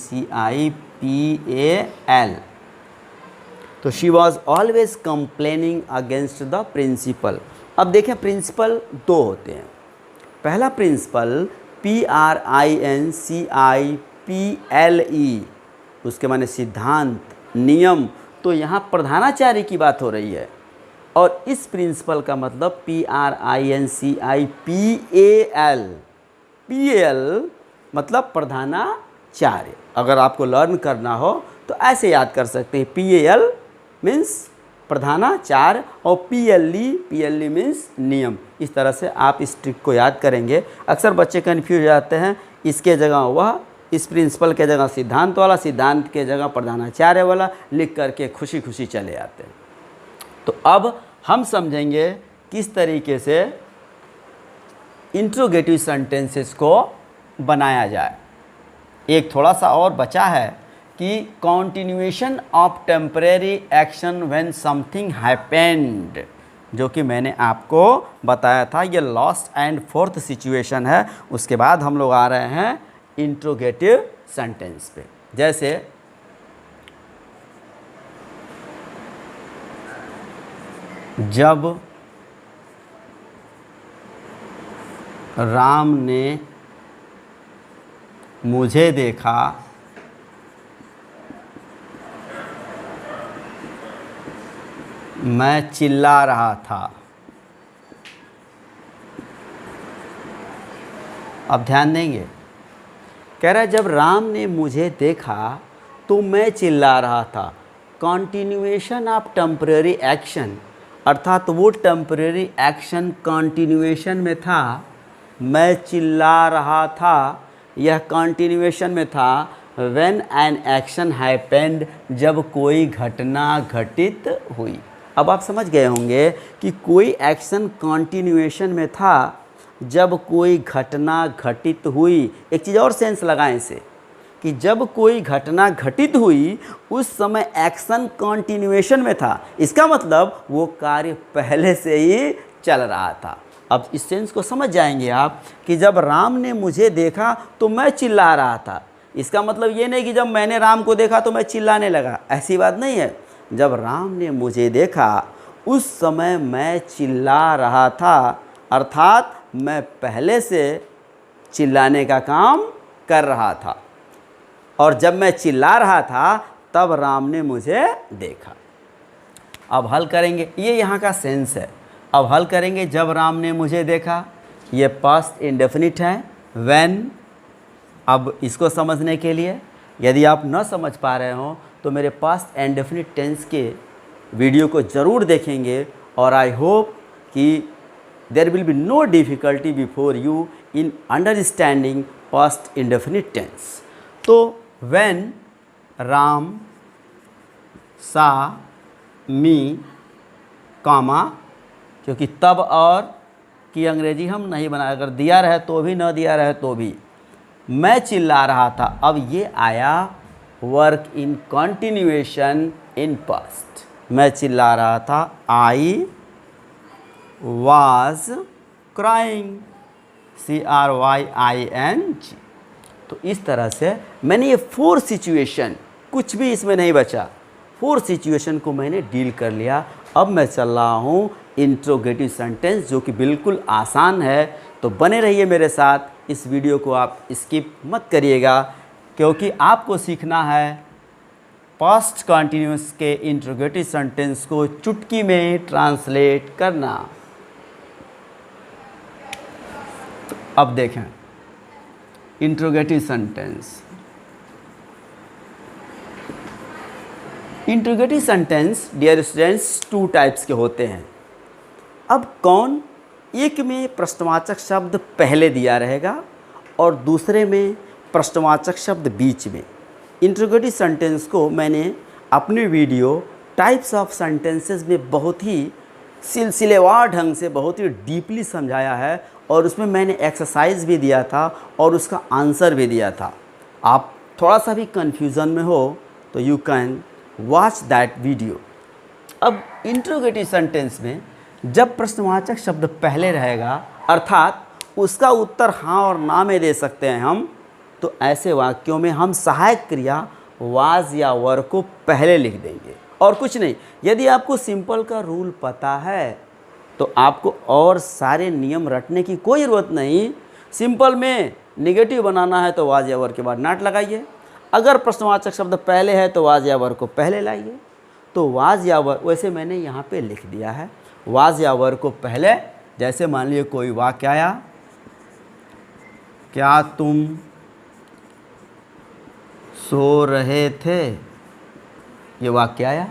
तो she was always complaining against the principal. अब देखें, प्रिंसिपल दो होते हैं। पहला प्रिंसिपल PRINCIPLE, उसके माने सिद्धांत, नियम। तो यहाँ प्रधानाचार्य की बात हो रही है, और इस प्रिंसिपल का मतलब PRINCIPAL, PAL मतलब प्रधानाचार्य। अगर आपको लर्न करना हो तो ऐसे याद कर सकते हैं, PAL मीन्स प्रधानाचार्य और PLE मीन्स नियम। इस तरह से आप इस ट्रिक को याद करेंगे। अक्सर बच्चे कन्फ्यूज हो जाते हैं, इसके जगह वह, इस प्रिंसिपल के जगह सिद्धांत वाला, सिद्धांत के जगह प्रधानाचार्य वाला लिख करके खुशी खुशी चले आते हैं। तो अब हम समझेंगे किस तरीके से इंट्रोगेटिव सेंटेंसेस को बनाया जाए। एक थोड़ा सा और बचा है कि continuation of temporary action when something happened, जो कि मैंने आपको बताया था। ये लास्ट एंड फोर्थ सिचुएशन है। उसके बाद हम लोग आ रहे हैं इंट्रोगेटिव सेंटेंस पे। जैसे जब राम ने मुझे देखा, मैं चिल्ला रहा था। अब ध्यान देंगे, कह रहा है जब राम ने मुझे देखा तो मैं चिल्ला रहा था। कॉन्टिन्यूएशन ऑफ टेम्परेरी एक्शन, अर्थात वो टेम्परेरी एक्शन कॉन्टिन्यूएशन में था, मैं चिल्ला रहा था, यह कॉन्टिन्यूएशन में था। व्हेन एन एक्शन हैपेंड, जब कोई घटना घटित हुई। अब आप समझ गए होंगे कि कोई एक्शन कॉन्टिन्यूएशन में था जब कोई घटना घटित हुई। एक चीज़ और सेंस लगाएं इसे, कि जब कोई घटना घटित हुई उस समय एक्शन कॉन्टिन्यूएशन में था, इसका मतलब वो कार्य पहले से ही चल रहा था। अब इस सेंस को समझ जाएंगे आप कि जब राम ने मुझे देखा तो मैं चिल्ला रहा था, इसका मतलब ये नहीं कि जब मैंने राम को देखा तो मैं चिल्लाने लगा, ऐसी बात नहीं है। जब राम ने मुझे देखा उस समय मैं चिल्ला रहा था, अर्थात मैं पहले से चिल्लाने का काम कर रहा था, और जब मैं चिल्ला रहा था तब राम ने मुझे देखा। अब हल करेंगे, ये यहाँ का सेंस है। अब हल करेंगे, जब राम ने मुझे देखा, ये पास्ट इंडेफिनिट है। व्हेन, अब इसको समझने के लिए यदि आप न समझ पा रहे हो तो मेरे पास्ट इंडेफिनिट टेंस के वीडियो को ज़रूर देखेंगे, और आई होप कि there will be no difficulty before you in understanding past indefinite tense. तो व्हेन राम सा मी कामा, क्योंकि तब और की अंग्रेजी हम नहीं बनाया, अगर दिया रहे तो भी न दिया रहे तो भी, मैं चिल्ला रहा था। अब ये आया work in continuation in past, मैं चिल्ला रहा था। I was crying, CRYING। तो इस तरह से मैंने ये 4 सिचुएशन, कुछ भी इसमें नहीं बचा, 4 सिचुएशन को मैंने डील कर लिया। अब मैं चल रहा हूँ इंट्रोगेटिव सेंटेंस, जो कि बिल्कुल आसान है। तो बने रहिए मेरे साथ, इस वीडियो को आप स्किप मत करिएगा, क्योंकि आपको सीखना है पास्ट कंटिन्यूअस के इंट्रोगेटिव सेंटेंस को चुटकी में ट्रांसलेट करना। अब देखें interrogative sentence. Interrogative sentence dear students 2 types के होते हैं। अब कौन, एक में प्रश्नवाचक शब्द पहले दिया रहेगा और दूसरे में प्रश्नवाचक शब्द बीच में। इंट्रोगेटिव सेंटेंस को मैंने अपने वीडियो टाइप्स ऑफ सेंटेंसेस में बहुत ही सिलसिलेवार ढंग से बहुत ही डीपली समझाया है, और उसमें मैंने एक्सरसाइज भी दिया था और उसका आंसर भी दिया था। आप थोड़ा सा भी कन्फ्यूज़न में हो तो you can watch that video. अब इंट्रोगेटिव सेंटेंस में जब प्रश्नवाचक शब्द पहले रहेगा, अर्थात उसका उत्तर हाँ और ना में दे सकते हैं हम, तो ऐसे वाक्यों में हम सहायक क्रिया वाज या वर को पहले लिख देंगे और कुछ नहीं। यदि आपको सिंपल का रूल पता है तो आपको और सारे नियम रटने की कोई ज़रूरत नहीं। सिंपल में नेगेटिव बनाना है तो वाज या वर के बाद नॉट लगाइए, अगर प्रश्नवाचक शब्द पहले है तो वाज या वर को पहले लाइए। तो वाज या वर वैसे मैंने यहाँ पे लिख दिया है, वाज या वर को पहले। जैसे मान लीजिए कोई वाक्य आया, क्या तुम सो रहे थे, ये वाक्य आया।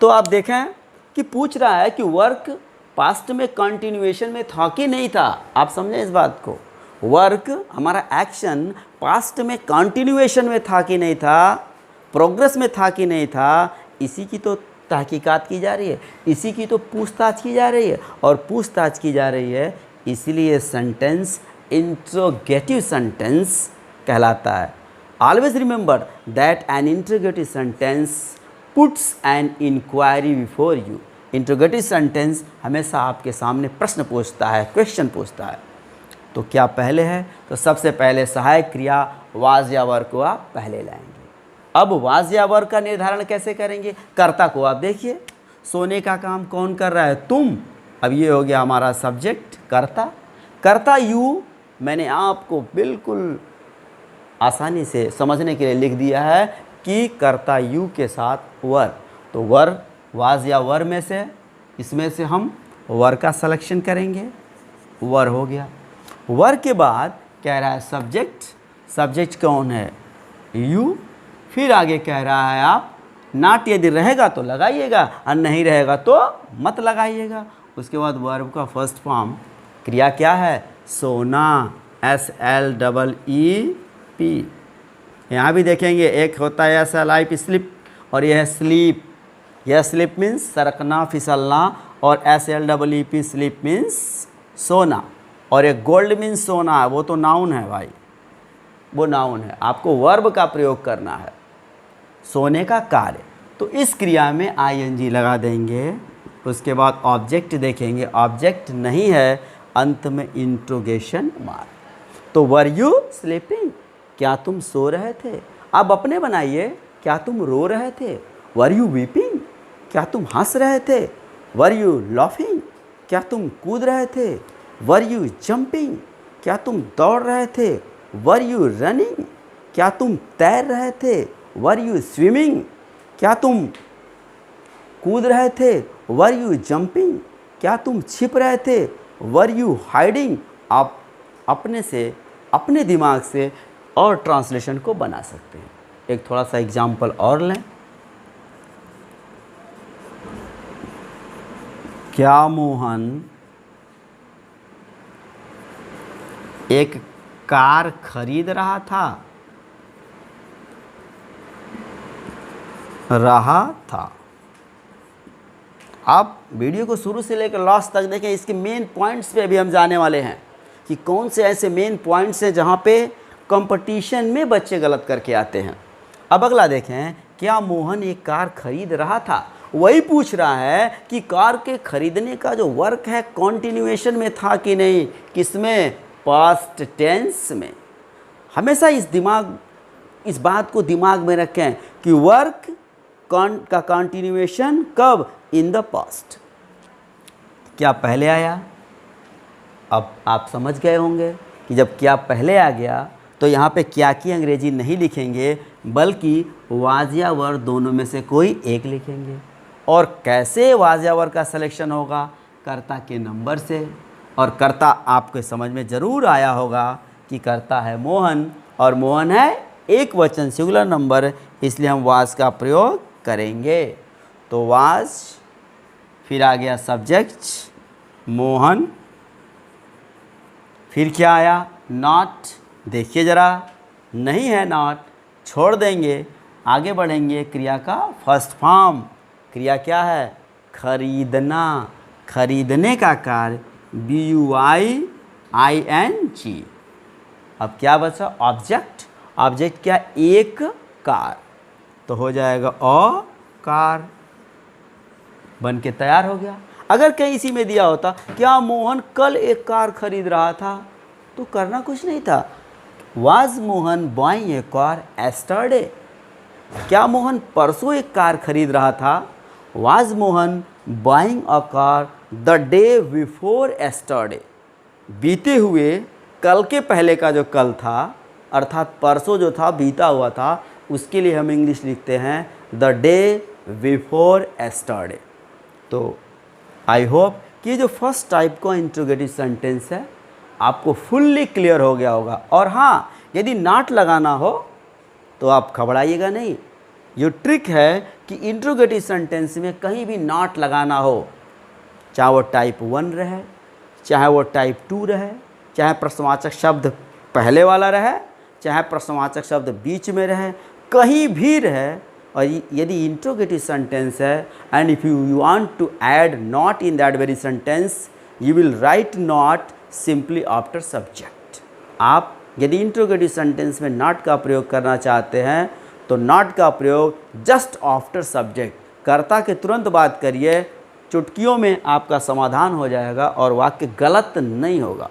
तो आप देखें कि पूछ रहा है कि वर्क पास्ट में कंटिन्यूएशन में था कि नहीं था। आप समझें इस बात को, वर्क हमारा एक्शन पास्ट में कंटिन्यूएशन में था कि नहीं था, प्रोग्रेस में था कि नहीं था, इसी की तो तहकीकात की जा रही है, इसी की तो पूछताछ की जा रही है। और पूछताछ की जा रही है इसलिए सेंटेंस इंट्रोगेटिव सेंटेंस कहलाता है। Always remember that an interrogative sentence puts an inquiry before you. Interrogative sentence हमेशा आपके सामने प्रश्न पूछता है, क्वेश्चन पूछता है। तो क्या पहले है, तो सबसे पहले सहायक क्रिया वाज या वर को आप पहले लाएंगे। अब वाज या वर का निर्धारण कैसे करेंगे, कर्ता को आप देखिए, सोने का काम कौन कर रहा है, तुम। अब ये हो गया हमारा सब्जेक्ट कर्ता। कर्ता यू मैंने आपको बिल्कुल आसानी से समझने के लिए लिख दिया है कि कर्ता यू के साथ वर। तो वर वाज या वर में से, इसमें से हम वर का सिलेक्शन करेंगे, वर हो गया। वर के बाद कह रहा है सब्जेक्ट, सब्जेक्ट कौन है, यू। फिर आगे कह रहा है आप नॉट यदि रहेगा तो लगाइएगा और नहीं रहेगा तो मत लगाइएगा। उसके बाद वर्ब का फर्स्ट फॉर्म क्रिया क्या है, सोना, SLEEP। यहाँ भी देखेंगे एक होता है SLIP स्लिप और यह है स्लीप। यह स्लिप मीन्स सरकना फिसलना और SLEEP स्लिप मीन्स सोना। और एक गोल्ड मीन्स सोना है, वो तो नाउन है भाई, वो नाउन है। आपको वर्ब का प्रयोग करना है, सोने का कार्य। तो इस क्रिया में ING लगा देंगे। उसके बाद ऑब्जेक्ट देखेंगे, ऑब्जेक्ट नहीं है, अंत में इंट्रोगेशन मार्क। तो वर यू स्लीपिंग, क्या तुम सो रहे थे। अब अपने बनाइए, क्या तुम रो रहे थे। वर यू वीपिंग, क्या तुम हंस रहे थे। वर यू लाफिंग, क्या तुम कूद रहे थे। वर यू जंपिंग, क्या तुम दौड़ रहे थे। वर यू रनिंग, क्या तुम तैर रहे थे। वर यू स्विमिंग, क्या तुम कूद रहे थे। वर यू जंपिंग, क्या तुम छिप रहे थे। Were you hiding. आप अपने से, अपने दिमाग से और ट्रांसलेशन को बना सकते हैं। एक थोड़ा सा एग्जाम्पल और लें। क्या मोहन एक कार खरीद रहा था। आप वीडियो को शुरू से लेकर लास्ट तक देखें, इसके मेन पॉइंट्स पे अभी हम जाने वाले हैं कि कौन से ऐसे मेन पॉइंट्स हैं जहाँ पे कंपटीशन में बच्चे गलत करके आते हैं। अब अगला देखें, क्या मोहन एक कार खरीद रहा था। वही पूछ रहा है कि कार के खरीदने का जो वर्क है कॉन्टिन्यूएशन में था कि नहीं, किसमें, पास्ट टेंस में। हमेशा इस बात को दिमाग में रखें कि वर्क का कॉन्टिन्यूएशन कब, इन द पास्ट। क्या पहले आया। अब आप समझ गए होंगे कि जब क्या पहले आ गया तो यहाँ पे क्या की अंग्रेजी नहीं लिखेंगे, बल्कि वाज या वर दोनों में से कोई एक लिखेंगे। और कैसे वाज या वर का सिलेक्शन होगा, कर्ता के नंबर से। और कर्ता आपके समझ में ज़रूर आया होगा कि कर्ता है मोहन, और मोहन है एक वचन सिंगुलर नंबर, इसलिए हम वाज का प्रयोग करेंगे। तो वाज, फिर आ गया सब्जेक्ट मोहन, फिर क्या आया, नॉट। देखिए ज़रा, नहीं है नॉट, छोड़ देंगे, आगे बढ़ेंगे। क्रिया का फर्स्ट फॉर्म, क्रिया क्या है, खरीदना, खरीदने का कार्य, BUIING। अब क्या बचा, ऑब्जेक्ट। ऑब्जेक्ट क्या, एक कार, तो हो जाएगा अ कार, बन के तैयार हो गया। अगर कहीं इसी में दिया होता, क्या मोहन कल एक कार खरीद रहा था, तो करना कुछ नहीं था। Was Mohan buying A car yesterday. क्या मोहन परसों एक कार खरीद रहा था। Was Mohan buying a car the day before yesterday. बीते हुए कल के पहले का जो कल था, अर्थात परसों जो था बीता हुआ था, उसके लिए हम इंग्लिश लिखते हैं द डे बिफोर एस्टरडे। तो आई होप कि ये जो फर्स्ट टाइप का इंट्रोगेटिव सेंटेंस है आपको फुल्ली क्लियर हो गया होगा। और हाँ, यदि नॉट लगाना हो तो आप घबराइएगा नहीं। ये ट्रिक है कि इंट्रोगेटिव सेंटेंस में कहीं भी नॉट लगाना हो, चाहे वो टाइप 1 रहे, चाहे वो टाइप 2 रहे, चाहे प्रश्नवाचक शब्द पहले वाला रहे, चाहे प्रश्नवाचक शब्द बीच में रहे, कहीं भी रहे। और यदि इंट्रोगेटिव सेंटेंस है and if you want to add not in that very sentence, you will write not simply after subject. आप यदि इंट्रोगेटिव सेंटेंस में नॉट का प्रयोग करना चाहते हैं तो नॉट का प्रयोग जस्ट आफ्टर सब्जेक्ट, कर्ता के तुरंत बाद करिए। चुटकियों में आपका समाधान हो जाएगा और वाक्य गलत नहीं होगा।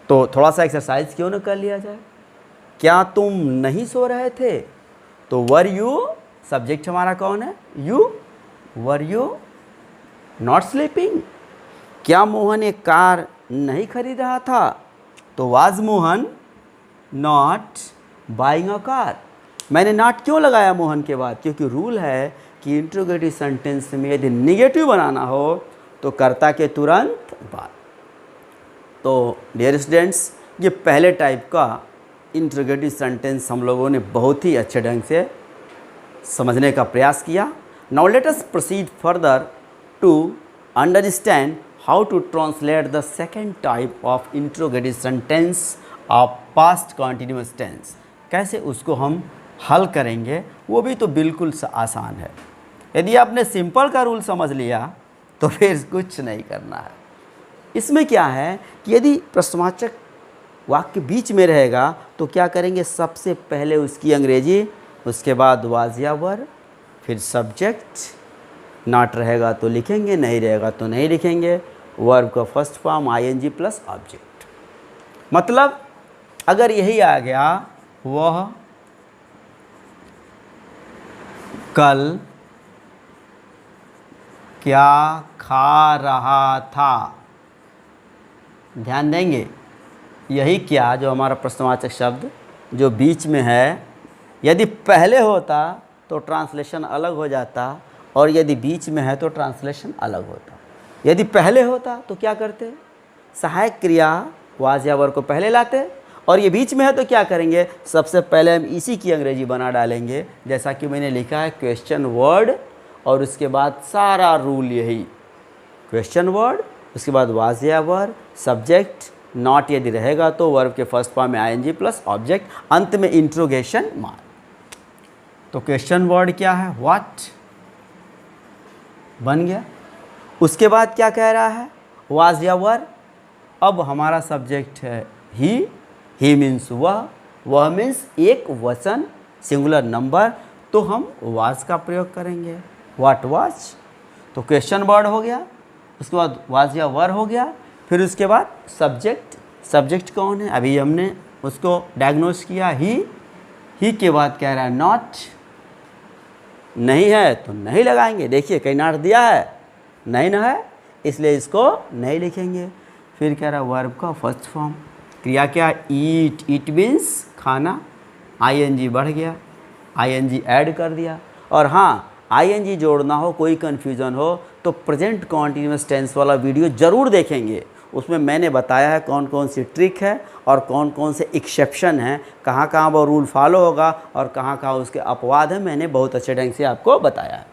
तो थोड़ा सा एक्सरसाइज क्यों न कर लिया जाए। क्या तुम नहीं सो रहे थे, तो वर यू, सब्जेक्ट हमारा कौन है, you. Were you not sleeping. क्या मोहन एक कार नहीं खरीद रहा था, तो was Mohan not buying a car. मैंने नॉट क्यों लगाया मोहन के बाद, क्योंकि रूल है कि इंट्रोगेटिव सेंटेंस में यदि निगेटिव बनाना हो तो कर्ता के तुरंत बाद। तो डियर स्टूडेंट्स, ये पहले टाइप का इंट्रोगेटिव सेंटेंस हम लोगों ने बहुत ही अच्छे ढंग से समझने का प्रयास किया। Now let us proceed further to understand how to translate the second type of interrogative sentence of past continuous tense. कैसे उसको हम हल करेंगे वो भी तो बिल्कुल आसान है। यदि आपने सिंपल का रूल समझ लिया तो फिर कुछ नहीं करना है। इसमें क्या है कि यदि प्रश्नवाचक वाक्य बीच में रहेगा तो क्या करेंगे, सबसे पहले उसकी अंग्रेजी, उसके बाद वाज या वर, फिर सब्जेक्ट। नॉट रहेगा तो लिखेंगे, नहीं रहेगा तो नहीं लिखेंगे। वर्ब का first form ING plus object. मतलब अगर यही आ गया, वह कल क्या खा रहा था। ध्यान देंगे, यही क्या जो हमारा प्रश्नवाचक शब्द जो बीच में है, यदि पहले होता तो ट्रांसलेशन अलग हो जाता, और यदि बीच में है तो ट्रांसलेशन अलग होता। यदि पहले होता तो क्या करते, सहायक क्रिया वाज या वर को पहले लाते, और ये बीच में है तो क्या करेंगे, सबसे पहले हम इसी की अंग्रेजी बना डालेंगे। जैसा कि मैंने लिखा है क्वेश्चन वर्ड, और उसके बाद सारा रूल यही, क्वेश्चन वर्ड, उसके बाद वाज या वर, सब्जेक्ट, नॉट यदि रहेगा तो वर्ब के फर्स्ट फॉर्म में आईएनजी प्लस ऑब्जेक्ट, अंत में इंट्रोगेशन मार्क। तो क्वेश्चन वर्ड क्या है, व्हाट, बन गया। उसके बाद क्या कह रहा है, वाज या वर। अब हमारा सब्जेक्ट है ही मीन्स वह मीन्स एक वचन, सिंगुलर नंबर, तो हम वाज का प्रयोग करेंगे, व्हाट वाज। तो क्वेश्चन वर्ड हो गया, उसके बाद वाज या वर हो गया, फिर उसके बाद सब्जेक्ट कौन है, अभी हमने उसको डायग्नोस किया, ही के बाद कह रहा है नॉट, नहीं है तो नहीं लगाएंगे। देखिए कहीं नॉट दिया है, नहीं ना है, इसलिए इसको नहीं लिखेंगे। फिर कह रहा है वर्ब का फर्स्ट फॉर्म, क्रिया क्या, ईट मीन्स खाना, आईएनजी बढ़ गया, आईएनजी ऐड कर दिया। और हाँ, आईएनजी जोड़ना हो, कोई कन्फ्यूज़न हो तो प्रेजेंट कॉन्टिन्यूअस टेंस वाला वीडियो ज़रूर देखेंगे। उसमें मैंने बताया है कौन कौन सी ट्रिक है और कौन कौन से एक्सेप्शन हैं, कहाँ कहाँ वो रूल फॉलो होगा और कहाँ कहाँ उसके अपवाद हैं, मैंने बहुत अच्छे ढंग से आपको बताया है।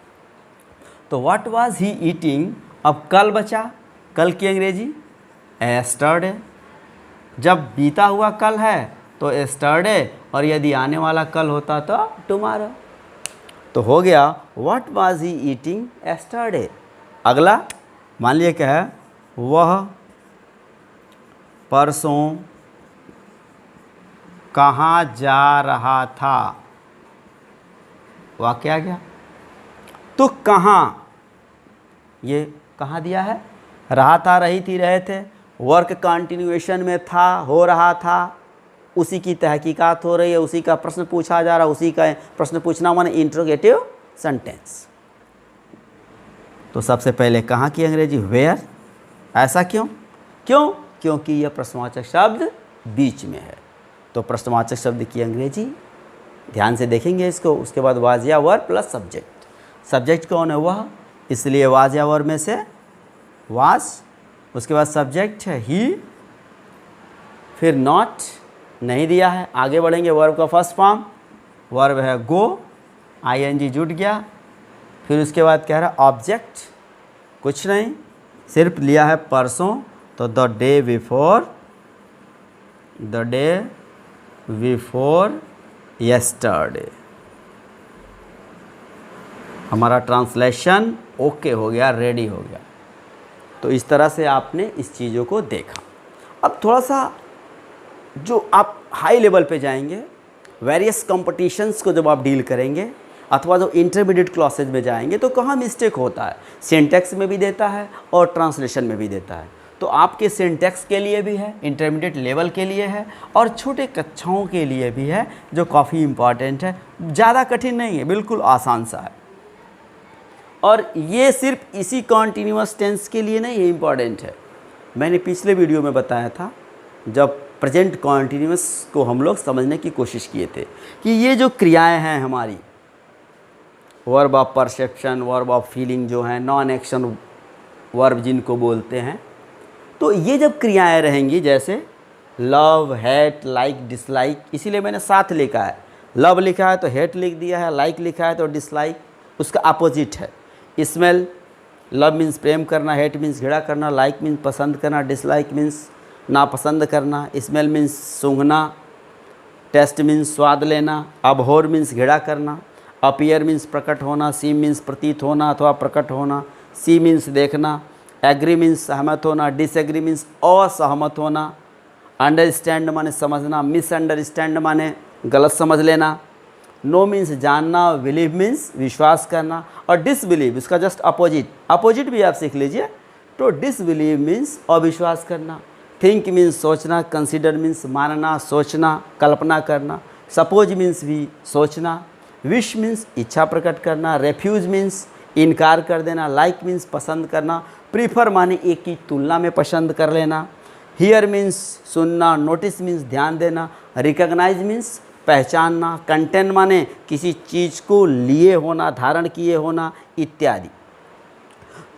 तो व्हाट वाज ही ईटिंग, अब कल बचा, कल की अंग्रेजी एस्टरडे। जब बीता हुआ कल है तो एस्टरडे, और यदि आने वाला कल होता तो टुमारो। तो हो गया what was he eating yesterday. अगला मान लिया क्या है, वह परसों कहाँ जा रहा था। वाक्य आ गया, तो कहाँ, ये कहाँ दिया है, रहा था, रही थी, रहे थे, वर्क कंटिन्यूएशन में था, हो रहा था, उसी की तहकीकात हो रही है, उसी का प्रश्न पूछा जा रहा है, उसी का प्रश्न पूछना माने इंट्रोगेटिव सेंटेंस। तो सबसे पहले कहाँ की अंग्रेजी, वेयर। ऐसा क्यों, क्योंकि यह प्रश्नवाचक शब्द बीच में है। तो प्रश्नवाचक शब्द की अंग्रेजी ध्यान से देखेंगे इसको। उसके बाद वाज या वर प्लस सब्जेक्ट कौन है, वह, इसलिए वाज या वर में से वाज, उसके बाद सब्जेक्ट है ही, फिर नॉट नहीं दिया है, आगे बढ़ेंगे, वर्ब का फर्स्ट फॉर्म, वर्ब है गो, आईएनजी जुट गया, फिर उसके बाद कह रहा है ऑब्जेक्ट, कुछ नहीं, सिर्फ लिया है परसों, तो द डे बिफोर यस्टरडे। हमारा ट्रांसलेशन ओके हो गया, रेडी हो गया। तो इस तरह से आपने इस चीज़ों को देखा। अब थोड़ा सा जो आप हाई लेवल पे जाएंगे, वेरियस कंपटीशंस को जब आप डील करेंगे, अथवा जो इंटरमीडिएट क्लासेज में जाएंगे, तो कहाँ मिस्टेक होता है, सिंटैक्स में भी देता है और ट्रांसलेशन में भी देता है। तो आपके सिंटैक्स के लिए भी है, इंटरमीडिएट लेवल के लिए है, और छोटे कक्षाओं के लिए भी है, जो काफ़ी इम्पॉर्टेंट है। ज़्यादा कठिन नहीं है, बिल्कुल आसान सा है। और ये सिर्फ इसी कॉन्टीन्यूअस टेंस के लिए नहीं, ये इम्पॉर्टेंट है। मैंने पिछले वीडियो में बताया था, जब प्रेजेंट कॉन्टीन्यूअस को हम लोग समझने की कोशिश किए थे, कि ये जो क्रियाएं हैं हमारी, verb of perception, verb of feeling जो हैं, नॉन एक्शन वर्ब जिनको बोलते हैं, तो ये जब क्रियाएं रहेंगी, जैसे लव, हेट, लाइक, डिसलाइक, इसीलिए मैंने साथ लिखा है। लव लिखा है तो हेट लिख दिया है, लाइक लिखा है तो डिसलाइक उसका अपोजिट है। स्मेल, लव मीन्स प्रेम करना, हेट मीन्स घृणा करना, लाइक मीन्स पसंद करना, डिसलाइक मीन्स नापसंद करना। स्मेल मीन्स सूंघना, टेस्ट मीन्स स्वाद लेना, अबहोर मीन्स घृणा करना, अपीयर मीन्स प्रकट होना, सी मीन्स प्रतीत होना अथवा प्रकट होना, सी मीन्स देखना, एग्री मीन्स सहमत होना, डिसएग्री मीन्स असहमत होना, अंडरस्टैंड माने समझना, मिसअंडरस्टैंड माने गलत समझ लेना, नो मीन्स जानना, बिलीव मीन्स विश्वास करना, और डिसबिलीव इसका जस्ट अपोजिट भी आप सीख लीजिए। तो डिसबिलीव मीन्स अविश्वास करना, थिंक मीन्स सोचना, कंसीडर मीन्स मानना, सोचना, कल्पना करना, सपोज मीन्स भी सोचना, विश मीन्स इच्छा प्रकट करना, रेफ्यूज मीन्स इनकार कर देना, लाइक मीन्स पसंद करना, प्रीफर माने एक की तुलना में पसंद कर लेना, हियर मीन्स सुनना, नोटिस मीन्स ध्यान देना, रिकॉग्नाइज मीन्स पहचानना, कंटेन माने किसी चीज़ को लिए होना, धारण किए होना इत्यादि।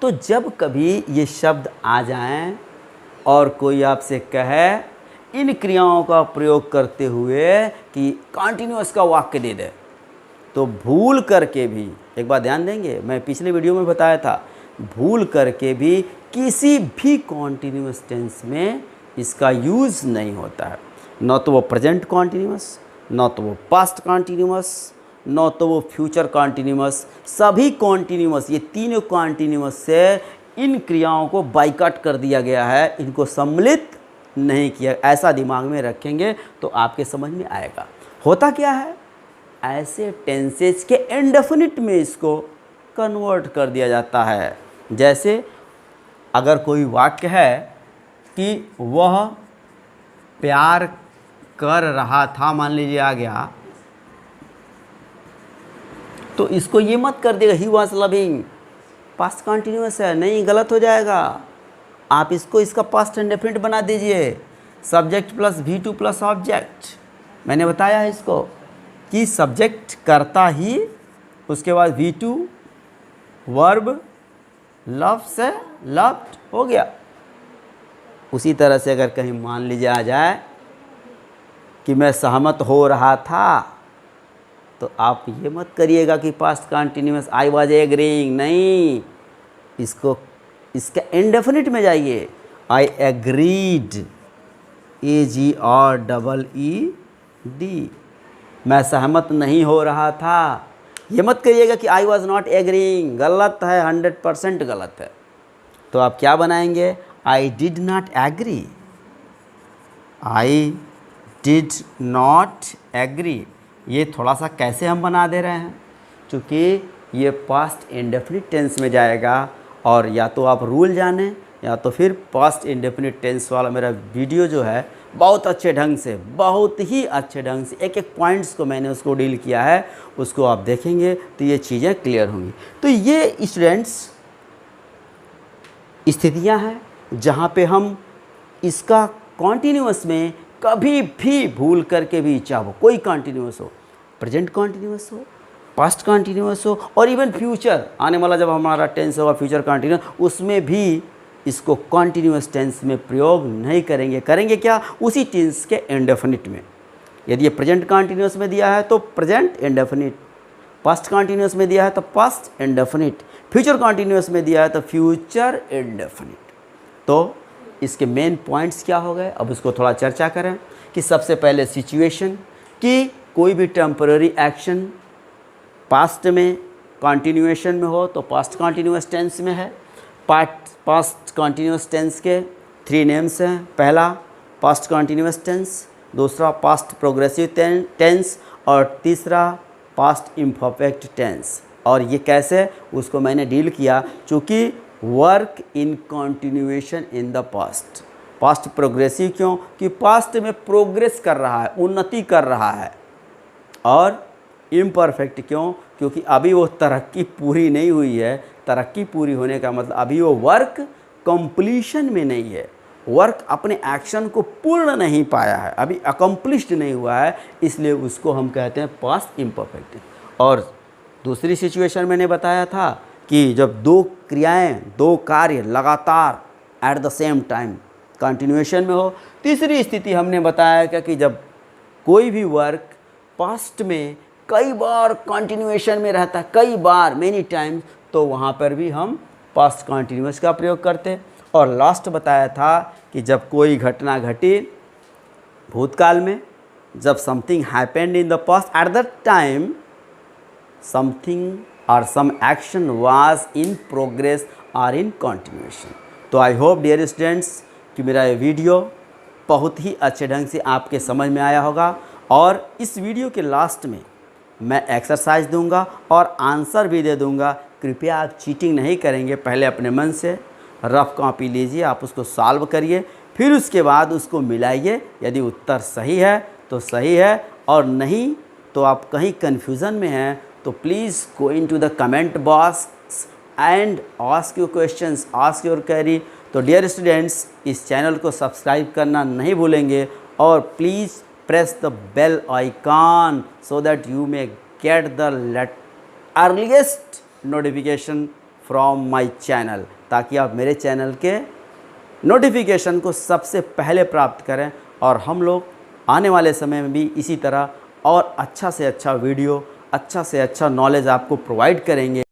तो जब कभी ये शब्द आ जाएं और कोई आपसे कहे इन क्रियाओं का प्रयोग करते हुए कि कॉन्टिन्यूअस का वाक्य दे दे, तो भूल करके भी, एक बात ध्यान देंगे, मैं पिछले वीडियो में बताया था, भूल करके भी किसी भी कॉन्टिन्यूअस टेंस में इसका यूज़ नहीं होता है। न तो वो प्रेजेंट कॉन्टिन्यूअस, न तो वो पास्ट कॉन्टिन्यूअस, न तो वो फ्यूचर कॉन्टिन्यूअस। सभी कॉन्टिन्यूअस, ये तीनों कॉन्टिन्यूअस से इन क्रियाओं को बाइकआउट कर दिया गया है, इनको सम्मिलित नहीं किया। ऐसा दिमाग में रखेंगे तो आपके समझ में आएगा। होता क्या है, ऐसे टेंसेज के इंडेफिनिट में इसको कन्वर्ट कर दिया जाता है। जैसे अगर कोई वाक्य है कि वह प्यार कर रहा था, मान लीजिए आ गया, तो इसको ये मत कर देगा he was loving, past continuous है, नहीं, गलत हो जाएगा। आप इसको इसका पास्ट इंडेफिनिट बना दीजिए, subject plus V2 plus object. मैंने बताया है इसको कि सब्जेक्ट करता ही, उसके बाद V2 वर्ब लव से लव्ड हो गया। उसी तरह से अगर कहीं मान लीजिए आ जाए कि मैं सहमत हो रहा था, तो आप ये मत करिएगा कि past continuous I was agreeing, नहीं, इसको इसका इंडेफिनिट में जाइए, आई एग्रीड, AGREED, मैं सहमत नहीं हो रहा था। ये मत करिएगा कि आई वॉज नॉट एग्रीइंग, गलत है, 100% गलत है। तो आप क्या बनाएंगे, I did not agree, I did not agree. ये थोड़ा सा कैसे हम बना दे रहे हैं, क्योंकि ये पास्ट इंडेफिनिट टेंस में जाएगा, और या तो आप रूल जाने या तो फिर पास्ट इंडेफिनिट टेंस वाला मेरा वीडियो जो है बहुत अच्छे ढंग से, बहुत ही अच्छे ढंग से एक एक पॉइंट्स को मैंने उसको डील किया है, उसको आप देखेंगे तो ये चीज़ें क्लियर होंगी। तो ये स्टूडेंट्स स्थितियां हैं जहाँ पे हम इसका कॉन्टिन्यूअस में कभी भी भूल करके भी, चाहे वो कोई कॉन्टिन्यूअस हो, प्रेजेंट कॉन्टिन्यूअस हो, पास्ट कॉन्टिन्यूअस हो, और इवन फ्यूचर आने वाला जब हमारा टेंस होगा फ्यूचर कॉन्टिन्यूअस, उसमें भी इसको कॉन्टिन्यूअस टेंस में प्रयोग नहीं करेंगे। करेंगे क्या, उसी टेंस के इंडेफिनिट में। यदि ये प्रेजेंट कॉन्टिन्यूअस में दिया है तो प्रेजेंट इंडेफिनिट, पास्ट कॉन्टिन्यूअस में दिया है तो पास्ट इंडेफिनिट, फ्यूचर कॉन्टिन्यूअस में दिया है तो फ्यूचर इंडेफिनिट। तो इसके मेन पॉइंट्स क्या हो गए, अब उसको थोड़ा चर्चा करें। कि सबसे पहले सिचुएशन, कि कोई भी टेम्पररी एक्शन पास्ट में कॉन्टिन्यूएशन में हो तो पास्ट कॉन्टिन्यूअस टेंस में है। पास्ट कॉन्टिन्यूअस टेंस के 3 नेम्स हैं, पहला पास्ट कॉन्टिन्यूअस टेंस, दूसरा पास्ट प्रोग्रेसिव टेंस, और तीसरा पास्ट इम्परफेक्ट टेंस। और ये कैसे, उसको मैंने डील किया, चूँकि work in continuation in the past. Past progressive क्यों, कि पास्ट में प्रोग्रेस कर रहा है, उन्नति कर रहा है। और इम्परफेक्ट क्यों, क्योंकि अभी वो तरक्की पूरी नहीं हुई है। तरक्की पूरी होने का मतलब अभी वो वर्क कंप्लीशन में नहीं है, वर्क अपने एक्शन को पूर्ण नहीं पाया है, अभी अकम्प्लिश्ड नहीं हुआ है, इसलिए उसको हम कहते हैं पास्ट इम्परफेक्ट। और दूसरी सिचुएशन मैंने बताया था कि जब 2 क्रियाएं, 2 कार्य लगातार eight the same time continuation में हो। तीसरी स्थिति हमने बताया क्या कि जब कोई भी वर्क पास्ट में कई बार कंटिन्यूएशन में रहता है, कई बार मेनी टाइम्स, तो वहाँ पर भी हम पास्ट कंटिन्यूअस का प्रयोग करते हैं। और लास्ट बताया था कि जब कोई घटना घटी भूतकाल में, जब something happened in the past at that time something और some action was in progress और इन कंटिन्यूएशन। तो आई होप डियर स्टूडेंट्स कि मेरा ये वीडियो बहुत ही अच्छे ढंग से आपके समझ में आया होगा। और इस वीडियो के लास्ट में मैं एक्सरसाइज दूंगा और आंसर भी दे दूंगा। कृपया आप चीटिंग नहीं करेंगे, पहले अपने मन से रफ कॉपी लीजिए, आप उसको सॉल्व करिए, फिर उसके बाद उसको मिलाइए। यदि उत्तर सही है तो सही है, और नहीं तो आप कहीं कन्फ्यूज़न में हैं तो please go into the comment box and ask your questions, ask your query. तो डियर स्टूडेंट्स, इस चैनल को सब्सक्राइब करना नहीं भूलेंगे और please press the bell icon so that you may get the earliest notification from my channel, ताकि आप मेरे चैनल के नोटिफिकेशन को सबसे पहले प्राप्त करें। और हम लोग आने वाले समय में भी इसी तरह और अच्छा से अच्छा वीडियो, अच्छा से अच्छा नॉलेज आपको प्रोवाइड करेंगे।